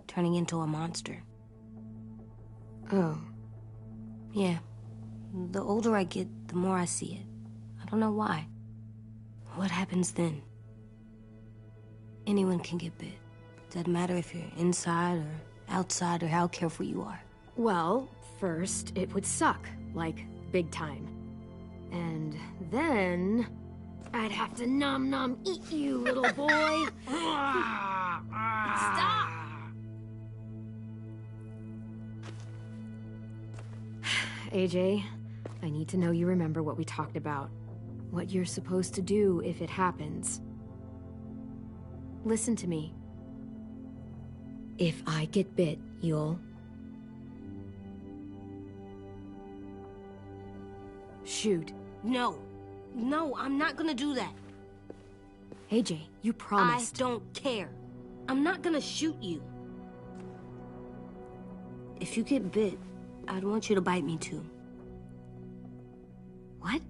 Speaker 5: turning into a monster.
Speaker 1: Oh.
Speaker 5: Yeah. The older I get, the more I see it. I don't know why. What happens then? Anyone can get bit. Doesn't matter if you're inside or outside or how careful you are.
Speaker 1: Well, first, it would suck. Like, big time. And then... I'd have to nom eat you, little boy. Stop! AJ, I need to know you remember what we talked about. What you're supposed to do if it happens. Listen to me. If I get bit, you'll... shoot.
Speaker 5: No. No, I'm not gonna do that.
Speaker 1: AJ, you promised.
Speaker 5: I don't care. I'm not gonna shoot you. If you get bit, I'd want you to bite me too.
Speaker 1: What?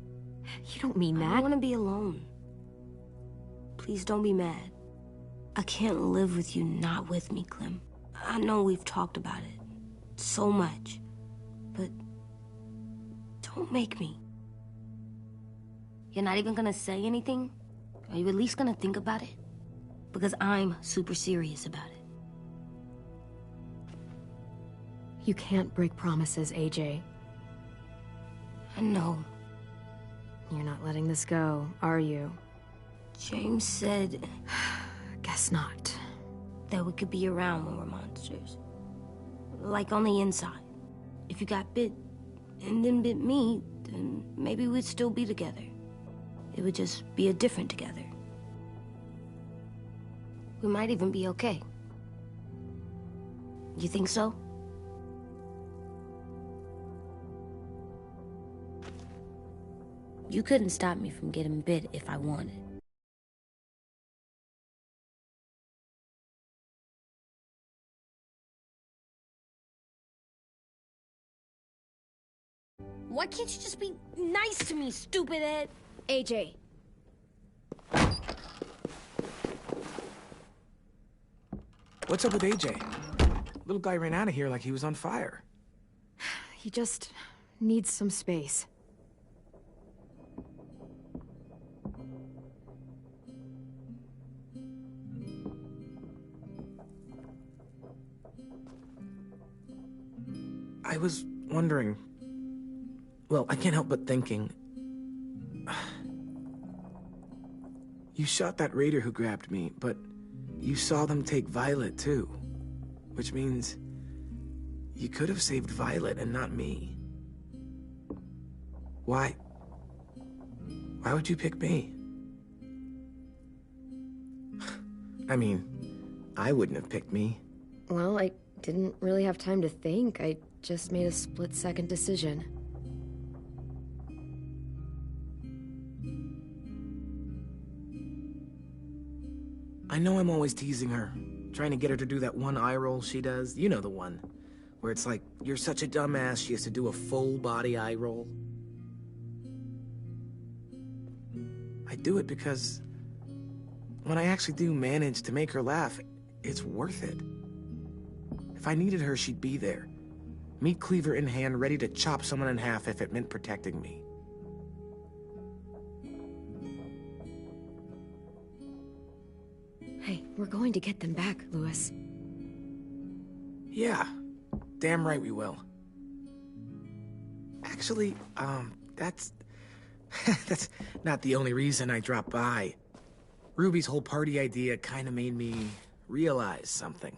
Speaker 1: You don't mean that.
Speaker 5: I don't want to be alone. Please don't be mad. I can't live with you not with me, Clem. I know we've talked about it so much, but don't make me. You're not even gonna say anything? Are you at least gonna think about it? Because I'm super serious about it.
Speaker 1: You can't break promises, AJ.
Speaker 5: I know.
Speaker 1: You're not letting this go, are you?
Speaker 5: James said...
Speaker 1: Guess not.
Speaker 5: that we could be around when we're monsters. Like on the inside. If you got bit and then bit me, then maybe we'd still be together. It would just be a different together. We might even be okay. You think so? You couldn't stop me from getting bit if I wanted. Why can't you just be nice to me, stupid Ed?
Speaker 1: AJ.
Speaker 3: What's up with AJ? Little guy ran out of here like he was on fire.
Speaker 1: He just needs some space.
Speaker 3: I was wondering... Well, I can't help but thinking... You shot that raider who grabbed me, but you saw them take Violet too. Which means... you could have saved Violet and not me. Why? Why would you pick me? I mean, I wouldn't have picked me.
Speaker 1: Well, I didn't really have time to think. I just made a split-second decision.
Speaker 3: I know I'm always teasing her, trying to get her to do that one eye roll she does. You know the one, where it's like, you're such a dumbass, she has to do a full-body eye roll. I do it because when I actually do manage to make her laugh, it's worth it. If I needed her, she'd be there. Meat cleaver in hand, ready to chop someone in half if it meant protecting me.
Speaker 1: Hey, we're going to get them back, Louis.
Speaker 3: Yeah, damn right we will. Actually, that's... that's not the only reason I dropped by. Ruby's whole party idea kind of made me realize something.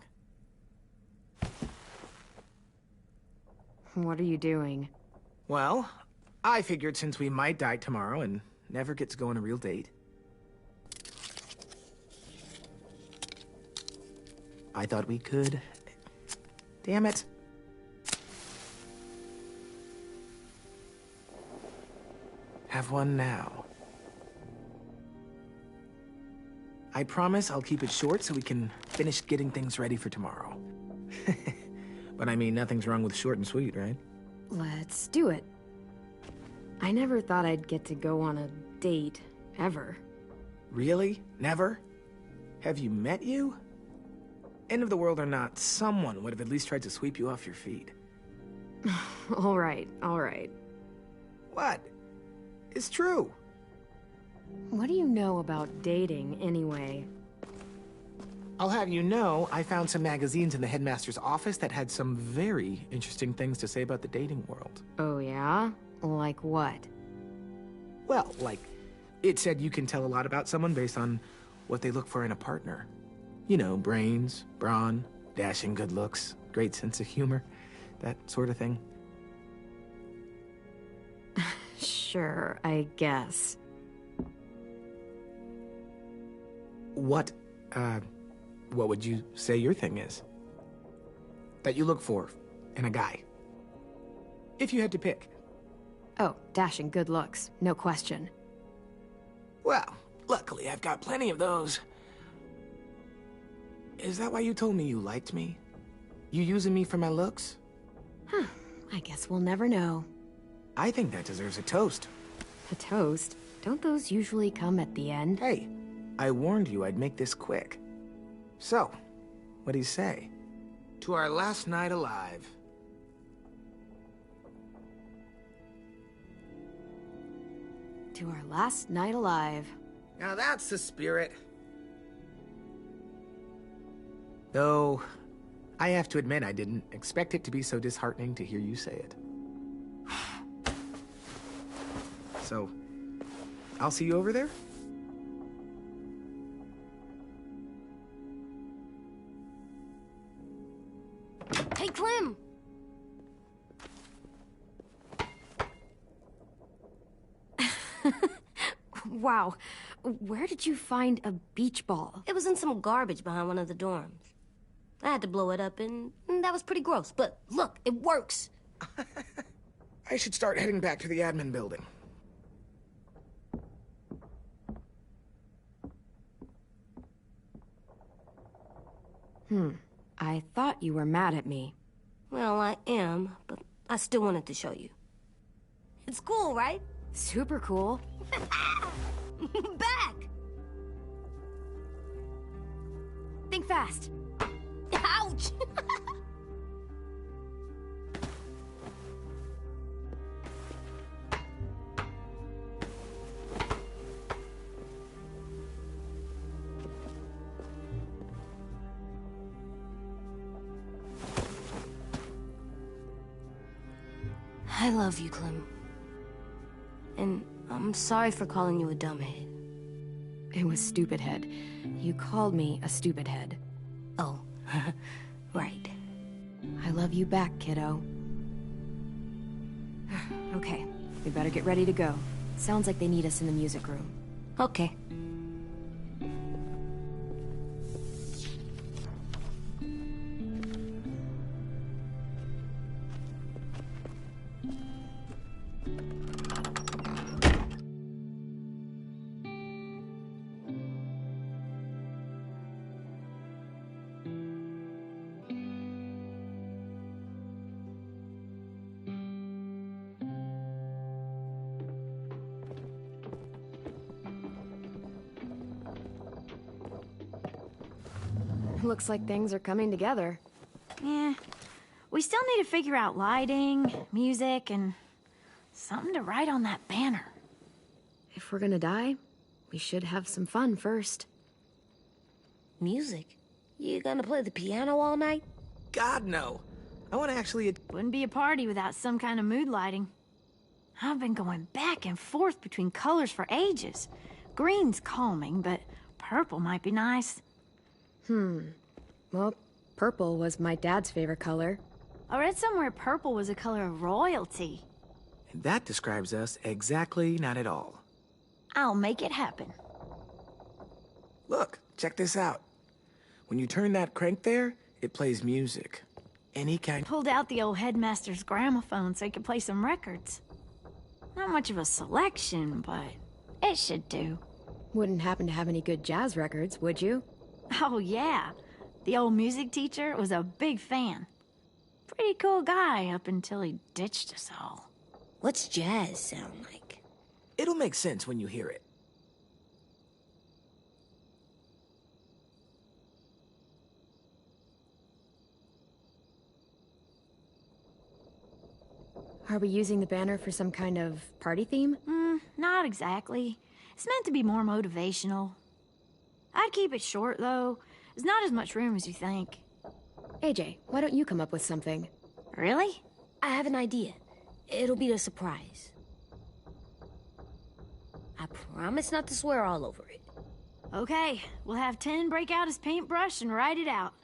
Speaker 1: What are you doing?
Speaker 3: Well, I figured since we might die tomorrow and never get to go on a real date, I thought we could... Damn it. Have one now. I promise I'll keep it short so we can finish getting things ready for tomorrow. But I mean, nothing's wrong with short and sweet, right?
Speaker 1: Let's do it. I never thought I'd get to go on a date, ever.
Speaker 3: Really? Never? Have you met you? End of the world or not, someone would have at least tried to sweep you off your feet.
Speaker 1: All right, all right.
Speaker 3: What? It's true.
Speaker 1: What do you know about dating, anyway?
Speaker 3: I'll have you know, I found some magazines in the headmaster's office that had some very interesting things to say about the dating world.
Speaker 1: Oh, yeah? Like what?
Speaker 3: Well, like, it said you can tell a lot about someone based on what they look for in a partner. You know, brains, brawn, dashing good looks, great sense of humor, that sort of thing.
Speaker 1: Sure, I guess.
Speaker 3: What would you say your thing is? That you look for in a guy? If you had to pick.
Speaker 1: Oh, dashing good looks, no question.
Speaker 3: Well, luckily I've got plenty of those. Is that why you told me you liked me? You using me for my looks?
Speaker 1: Huh, I guess we'll never know.
Speaker 3: I think that deserves a toast.
Speaker 1: A toast? Don't those usually come at the end?
Speaker 3: Hey, I warned you I'd make this quick. So, what do you say? To our last night alive.
Speaker 1: To our last night alive.
Speaker 3: Now that's the spirit. Though, I have to admit I didn't expect it to be so disheartening to hear you say it. So, I'll see you over there?
Speaker 5: Hey, Clem!
Speaker 1: Wow, where did you find a beach ball?
Speaker 5: It was in some garbage behind one of the dorms. I had to blow it up, and that was pretty gross. But look, it works.
Speaker 3: I should start heading back to the admin building.
Speaker 1: I thought you were mad at me.
Speaker 5: Well, I am, but I still wanted to show you. It's cool, right?
Speaker 1: Super cool.
Speaker 5: Back!
Speaker 1: Think fast.
Speaker 5: Ouch! I love you, Clem. And I'm sorry for calling you a dumbhead.
Speaker 1: It was stupid head. You called me a stupid head.
Speaker 5: Oh, right.
Speaker 1: I love you back, kiddo. Okay, we better get ready to go. Sounds like they need us in the music room.
Speaker 5: Okay.
Speaker 1: Looks like things are coming together.
Speaker 7: Yeah. We still need to figure out lighting, music, and something to write on that banner.
Speaker 1: If we're gonna die, we should have some fun first.
Speaker 5: Music? You gonna play the piano all night?
Speaker 3: God, no. I want to actually...
Speaker 7: Wouldn't be a party without some kind of mood lighting. I've been going back and forth between colors for ages. Green's calming, but purple might be nice.
Speaker 1: Well, purple was my dad's favorite color.
Speaker 7: I read somewhere purple was a color of royalty.
Speaker 3: And that describes us exactly not at all.
Speaker 7: I'll make it happen.
Speaker 3: Look, check this out. When you turn that crank there, it plays music. Any kind...
Speaker 7: Pulled out the old headmaster's gramophone so he could play some records. Not much of a selection, but it should do.
Speaker 1: Wouldn't happen to have any good jazz records, would you?
Speaker 7: Oh, yeah. The old music teacher was a big fan. Pretty cool guy up until he ditched us all.
Speaker 5: What's jazz sound like?
Speaker 3: It'll make sense when you hear it.
Speaker 1: Are we using the banner for some kind of party theme?
Speaker 7: Not exactly. It's meant to be more motivational. I'd keep it short, though. There's not as much room as you think.
Speaker 1: AJ, why don't you come up with something?
Speaker 7: Really?
Speaker 5: I have an idea. It'll be a surprise. I promise not to swear all over it.
Speaker 7: Okay, we'll have 10 break out his paintbrush and write it out.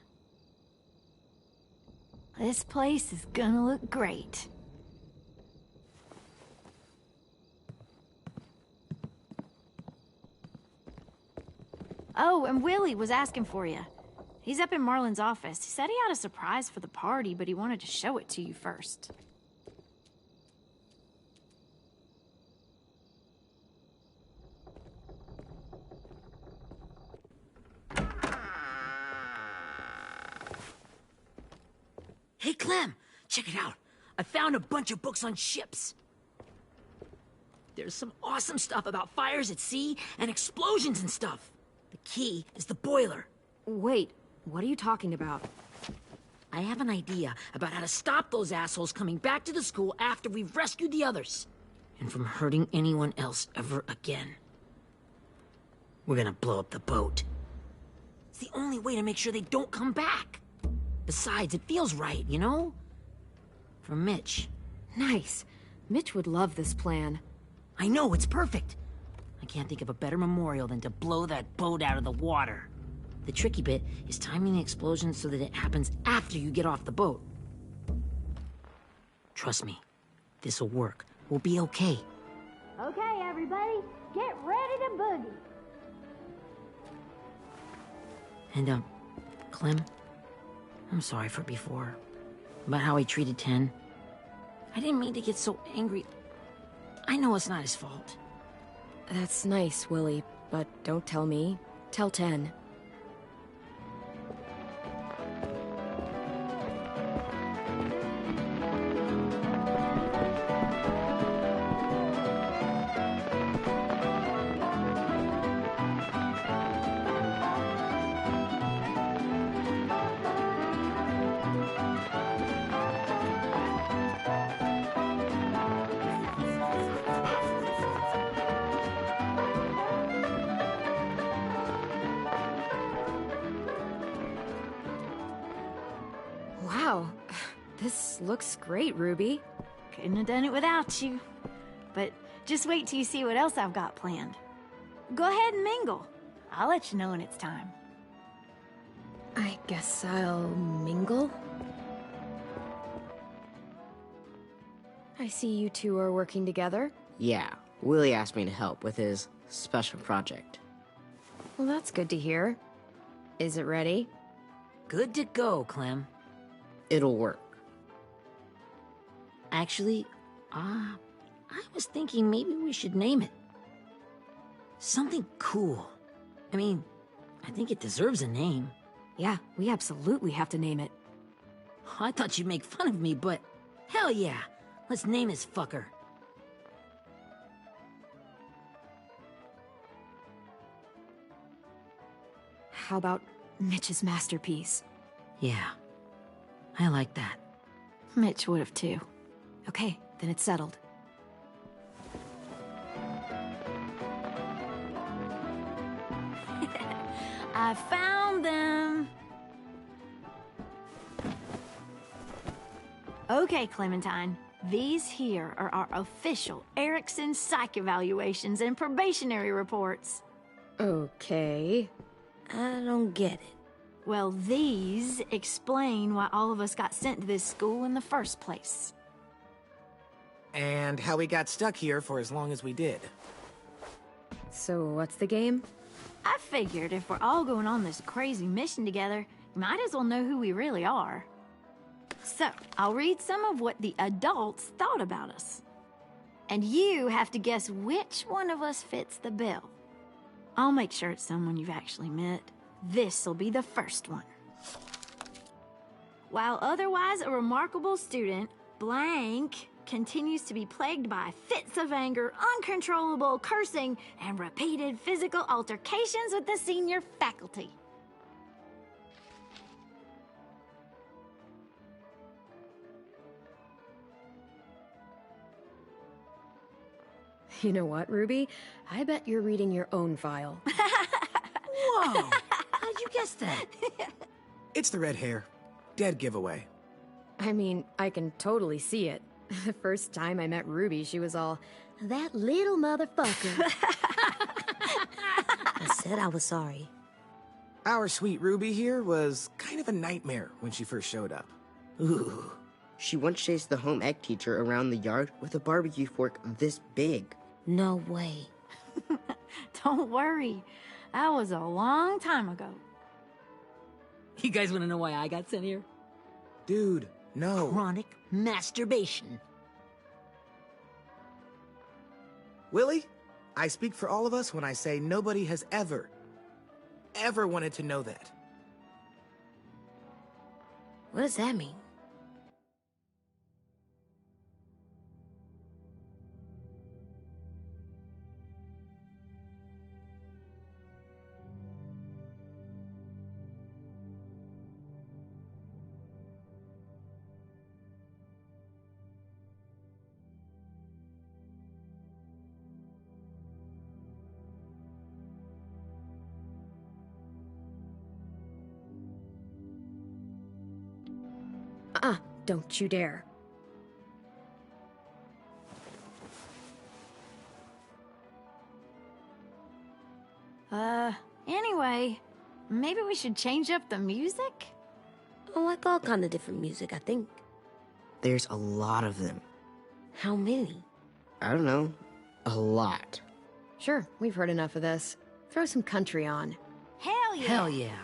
Speaker 7: This place is gonna look great. Oh, and Willie was asking for you. He's up in Marlin's office. He said he had a surprise for the party, but he wanted to show it to you first.
Speaker 2: Hey, Clem, check it out. I found a bunch of books on ships. There's some awesome stuff about fires at sea and explosions and stuff. The key is the boiler.
Speaker 1: Wait, what are you talking about?
Speaker 2: I have an idea about how to stop those assholes coming back to the school after we've rescued the others. And from hurting anyone else ever again. We're gonna blow up the boat. It's the only way to make sure they don't come back. Besides, it feels right, you know? For Mitch.
Speaker 1: Nice. Mitch would love this plan.
Speaker 2: I know, it's perfect. I can't think of a better memorial than to blow that boat out of the water. The tricky bit is timing the explosion so that it happens after you get off the boat. Trust me, this'll work. We'll be okay.
Speaker 7: Okay, everybody, get ready to boogie.
Speaker 2: And, Clem, I'm sorry for before. About how he treated Ten. I didn't mean to get so angry. I know it's not his fault.
Speaker 1: That's nice, Willie, but don't tell me. Tell 10. Wow, this looks great, Ruby.
Speaker 7: Couldn't have done it without you. But just wait till you see what else I've got planned. Go ahead and mingle. I'll let you know when it's time.
Speaker 1: I guess I'll mingle? I see you two are working together.
Speaker 9: Yeah, Willie asked me to help with his special project.
Speaker 1: Well, that's good to hear. Is it ready?
Speaker 2: Good to go, Clem.
Speaker 9: It'll work.
Speaker 2: Actually, I was thinking maybe we should name it. Something cool. I mean, I think it deserves a name.
Speaker 1: Yeah, we absolutely have to name it.
Speaker 2: I thought you'd make fun of me, but hell yeah. Let's name this fucker.
Speaker 1: How about Mitch's masterpiece.
Speaker 2: Yeah, I like that.
Speaker 7: Mitch would have too.
Speaker 1: Okay, then it's settled.
Speaker 7: I found them! Okay, Clementine. These here are our official Erickson psych evaluations and probationary reports.
Speaker 1: Okay.
Speaker 5: I don't get it.
Speaker 7: Well, these explain why all of us got sent to this school in the first place.
Speaker 3: And how we got stuck here for as long as we did.
Speaker 1: So what's the game?
Speaker 7: I figured if we're all going on this crazy mission together, you might as well know who we really are. So, I'll read some of what the adults thought about us. And you have to guess which one of us fits the bill. I'll make sure it's someone you've actually met. This'll be the first one. While otherwise a remarkable student, blank continues to be plagued by fits of anger, uncontrollable cursing, and repeated physical altercations with the senior faculty.
Speaker 1: You know what, Ruby? I bet you're reading your own file.
Speaker 2: Whoa! How'd you guess that?
Speaker 3: It's the red hair. Dead giveaway.
Speaker 1: I mean, I can totally see it. The first time I met Ruby, she was all, "That little motherfucker."
Speaker 5: I said I was sorry.
Speaker 3: Our sweet Ruby here was kind of a nightmare when she first showed up. Ooh.
Speaker 9: She once chased the home ec teacher around the yard with a barbecue fork this big.
Speaker 5: No way.
Speaker 7: Don't worry. That was a long time ago.
Speaker 2: You guys want to know why I got sent here?
Speaker 3: Dude, no.
Speaker 2: Chronic masturbation.
Speaker 3: Willie, I speak for all of us when I say nobody has ever wanted to know that.
Speaker 5: What does that mean?
Speaker 1: Don't you dare.
Speaker 7: Anyway, maybe we should change up the music?
Speaker 5: Oh, I like all kind of different music, I think.
Speaker 9: There's a lot of them.
Speaker 5: How many?
Speaker 9: I don't know. A lot.
Speaker 1: Sure, we've heard enough of this. Throw some country on.
Speaker 7: Hell yeah!
Speaker 2: Hell yeah.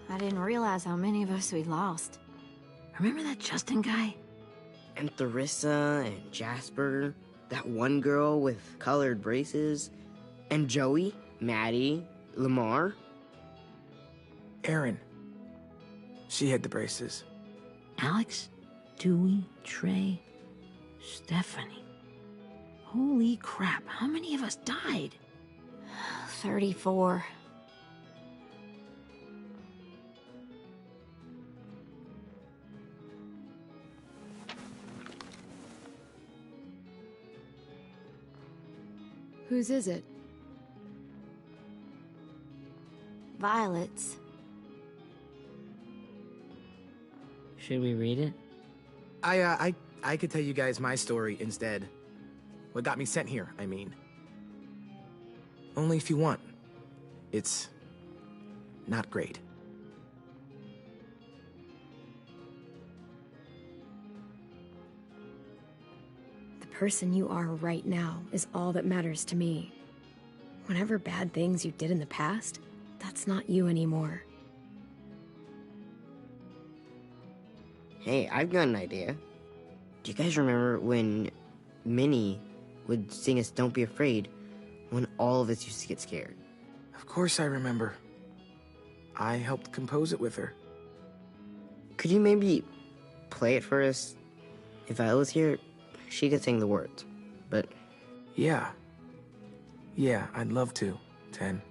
Speaker 7: I didn't realize how many of us we lost.
Speaker 2: Remember that Justin guy?
Speaker 9: And Theresa and Jasper. That one girl with colored braces. And Joey, Maddie, Lamar.
Speaker 3: Erin. She had the braces.
Speaker 2: Alex, Dewey, Trey, Stephanie. Holy crap, how many of us died?
Speaker 7: 34.
Speaker 1: Whose is it?
Speaker 7: Violet's.
Speaker 2: Should we read it?
Speaker 3: I could tell you guys my story instead. What got me sent here, I mean. Only if you want. It's not great.
Speaker 1: The person you are right now is all that matters to me. Whatever bad things you did in the past, that's not you anymore.
Speaker 9: Hey, I've got an idea. Do you guys remember when Minnie would sing us Don't Be Afraid when all of us used to get scared.
Speaker 3: Of course I remember. I helped compose it with her.
Speaker 9: Could you maybe play it for us? If I was here, she could sing the words, but...
Speaker 3: Yeah, I'd love to, Ten.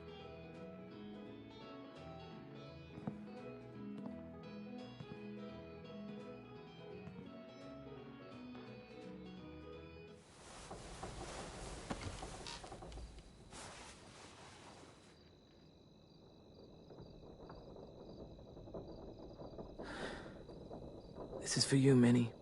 Speaker 3: This is for you, Minnie.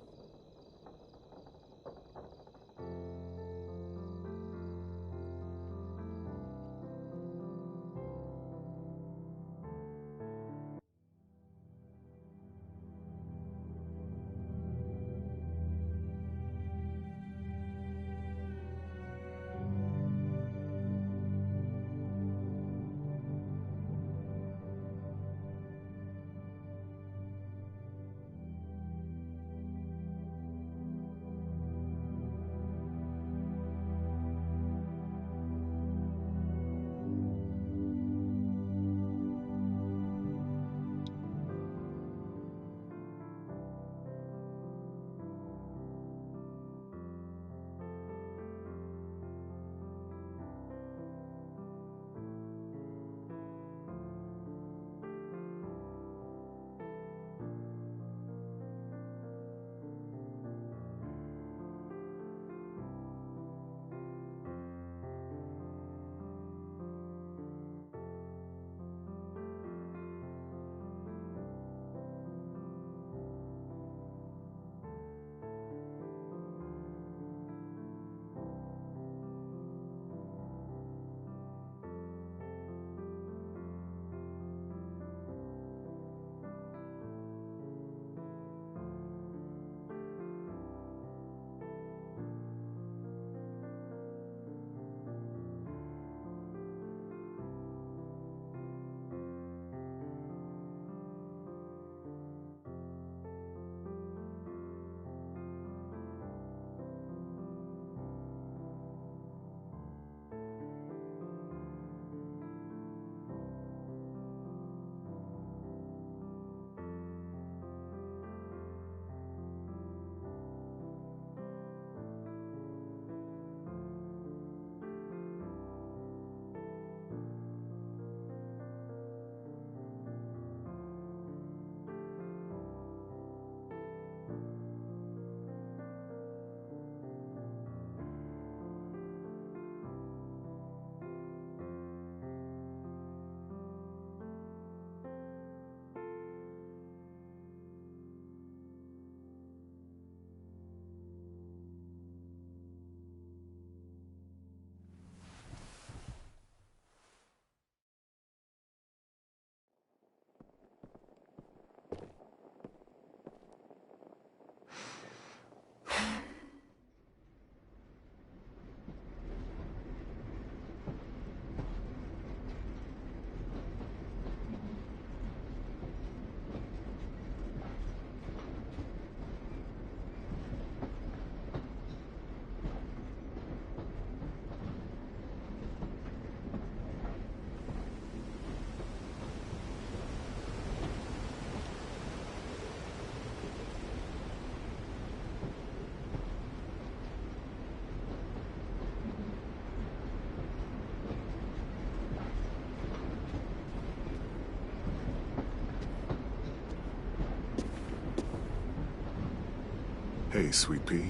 Speaker 10: Hey, Sweet Pea.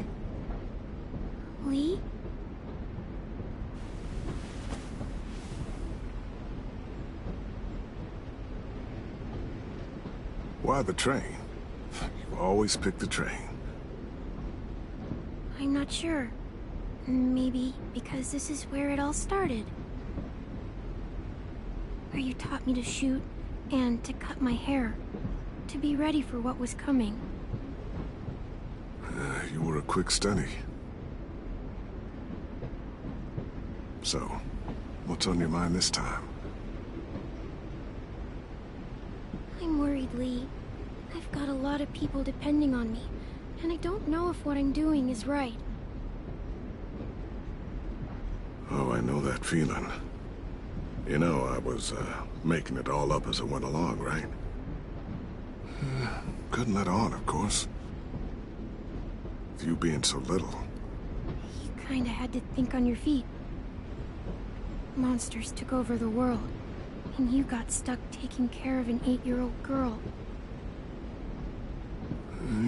Speaker 7: Lee?
Speaker 10: Why the train? You always pick the train.
Speaker 7: I'm not sure. Maybe because this is where it all started. Where you taught me to shoot and to cut my hair. To be ready for what was coming.
Speaker 10: You were a quick study. So, what's on your mind this time?
Speaker 7: I'm worried, Lee. I've got a lot of people depending on me, and I don't know if what I'm doing is right.
Speaker 10: Oh, I know that feeling. You know, I was, making it all up as I went along, right? Couldn't let on, of course. With you being so little.
Speaker 11: You kinda had to think on your feet. Monsters took over the world, and you got stuck taking care of an 8-year-old girl.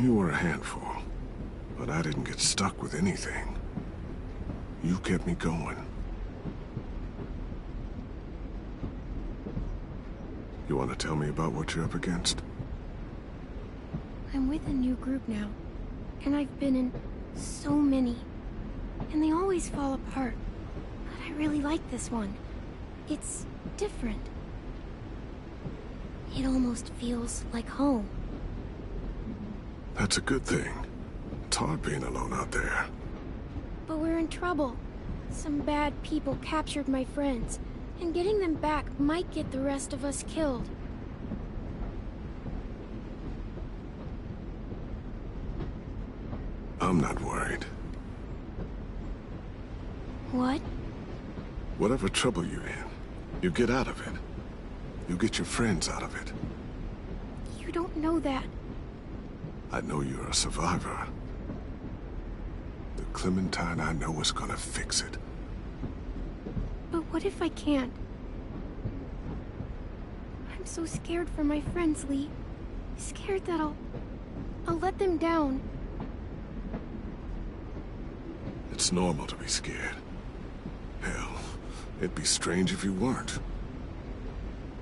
Speaker 10: You were a handful, but I didn't get stuck with anything. You kept me going. You want to tell me about what you're up against?
Speaker 11: I'm with a new group now, and I've been in so many, and they always fall apart. But I really like this one. It's different. It almost feels like home.
Speaker 10: That's a good thing. It's hard being alone out there.
Speaker 11: But we're in trouble. Some bad people captured my friends, and getting them back might get the rest of us killed.
Speaker 10: I'm not worried.
Speaker 11: What?
Speaker 10: Whatever trouble you're in, you get out of it. You get your friends out of it.
Speaker 11: You don't know that.
Speaker 10: I know you're a survivor. The Clementine I know is gonna fix it.
Speaker 11: But what if I can't? I'm so scared for my friends, Lee. Scared that I'll let them down.
Speaker 10: It's normal to be scared. Hell, it'd be strange if you weren't.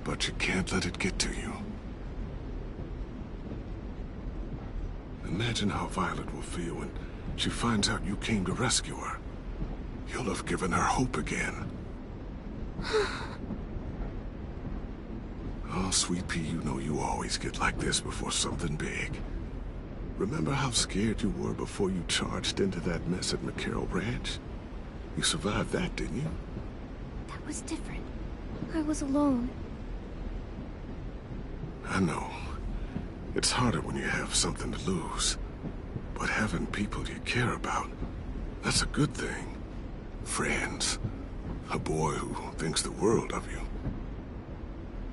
Speaker 10: But you can't let it get to you. Imagine how Violet will feel when she finds out you came to rescue her. You'll have given her hope again. Oh, Sweet Pea, you know you always get like this before something big. Remember how scared you were before you charged into that mess at McCarroll Ranch? You survived that, didn't you?
Speaker 11: That was different. I was alone.
Speaker 10: I know. It's harder when you have something to lose. But having people you care about, that's a good thing. Friends. A boy who thinks the world of you.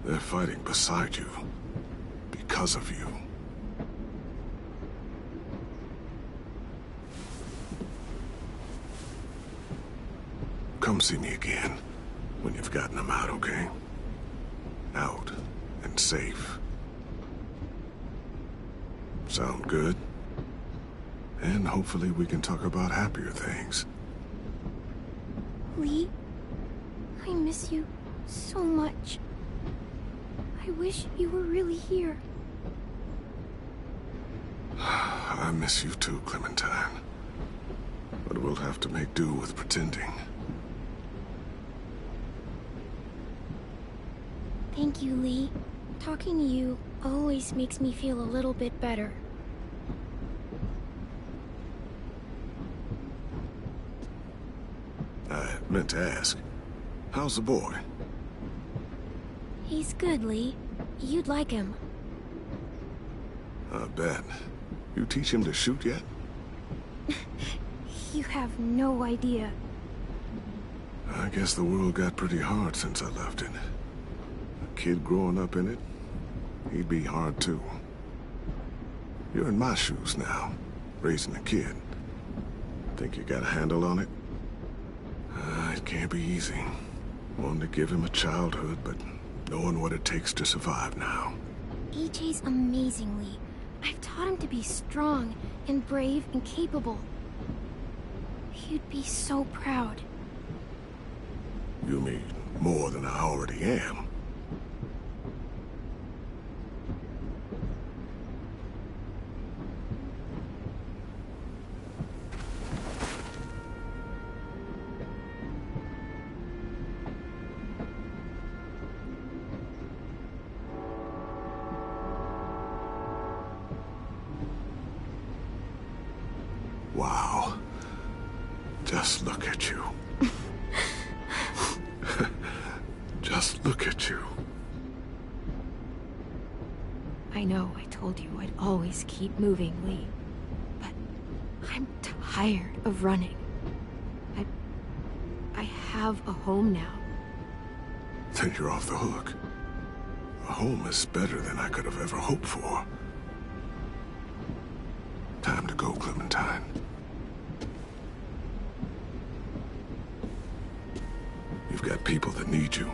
Speaker 10: They're fighting beside you. Because of you. Come see me again when you've gotten them out, okay? Out and safe. Sound good? And hopefully we can talk about happier things.
Speaker 11: Lee, I miss you so much. I wish you were really here.
Speaker 10: I miss you too, Clementine. But we'll have to make do with pretending.
Speaker 11: Thank you, Lee. Talking to you always makes me feel a little bit better.
Speaker 10: I meant to ask, how's the boy?
Speaker 11: He's good, Lee. You'd like him.
Speaker 10: I bet. You teach him to shoot yet?
Speaker 11: You have no idea.
Speaker 10: I guess the world got pretty hard since I left it. A kid growing up in it, he'd be hard too. You're in my shoes now, raising a kid. Think you got a handle on it? It can't be easy. Wanting to give him a childhood, but knowing what it takes to survive now.
Speaker 11: EJ's amazing, Lee. I've taught him to be strong and brave and capable. He'd be so proud.
Speaker 10: You mean more than I already am? Wow. Just look at you. Just look at you.
Speaker 11: I know I told you I'd always keep moving, Lee. But I'm tired of running.
Speaker 1: I have a home now.
Speaker 10: Then you're off the hook. A home is better than I could have ever hoped for. Time to go, Clementine. You've got people that need you.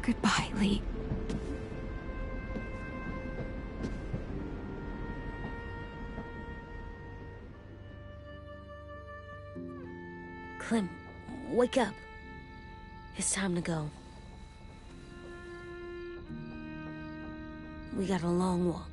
Speaker 1: Goodbye, Lee.
Speaker 5: Clem, wake up. It's time to go. We got a long walk.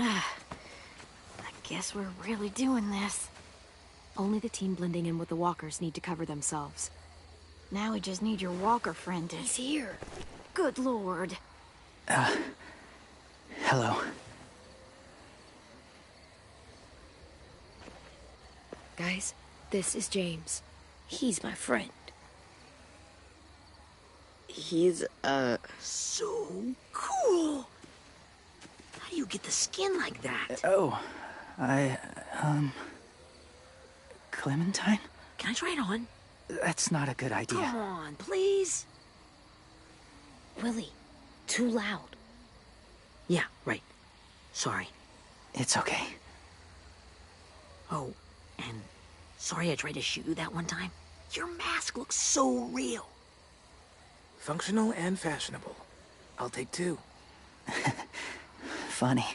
Speaker 7: I guess we're really doing this.
Speaker 1: Only the team blending in with the walkers need to cover themselves.
Speaker 7: Now we just need your walker friend to...
Speaker 5: He's here.
Speaker 7: Good lord.
Speaker 8: Hello.
Speaker 1: Guys, this is James.
Speaker 5: He's my friend.
Speaker 9: He's, so cool.
Speaker 2: How do you get the skin like that?
Speaker 8: Clementine?
Speaker 2: Can I try it on?
Speaker 8: That's not a good idea.
Speaker 2: Come on, please.
Speaker 5: Willie, too loud.
Speaker 2: Yeah, right. Sorry.
Speaker 8: It's okay.
Speaker 2: Oh, and sorry I tried to shoot you that one time. Your mask looks so real.
Speaker 3: Functional and fashionable. I'll take two.
Speaker 8: Funny.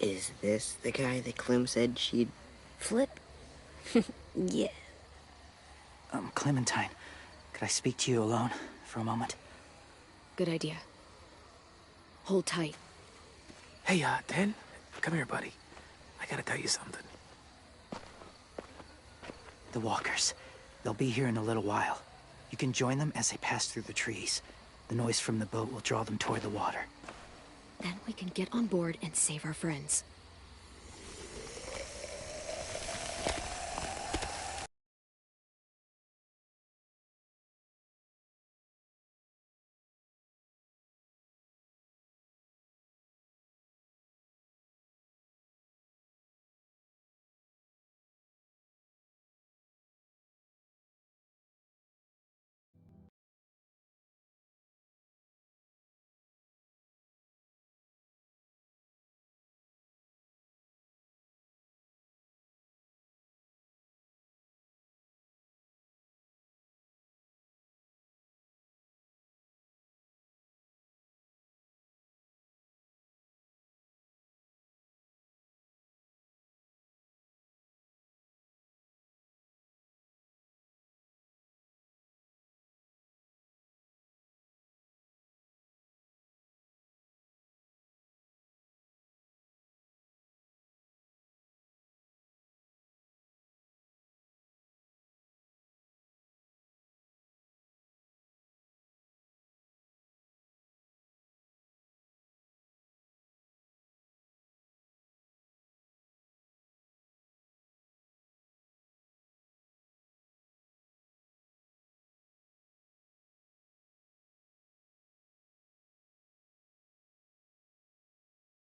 Speaker 9: Is this the guy that Clem said she'd...
Speaker 5: Flip? Yeah.
Speaker 8: Clementine, could I speak to you alone for a moment?
Speaker 1: Good idea. Hold tight.
Speaker 3: Hey, Dan, come here, buddy. I gotta tell you something.
Speaker 8: The walkers. They'll be here in a little while. You can join them as they pass through the trees. The noise from the boat will draw them toward the water.
Speaker 1: Then we can get on board and save our friends.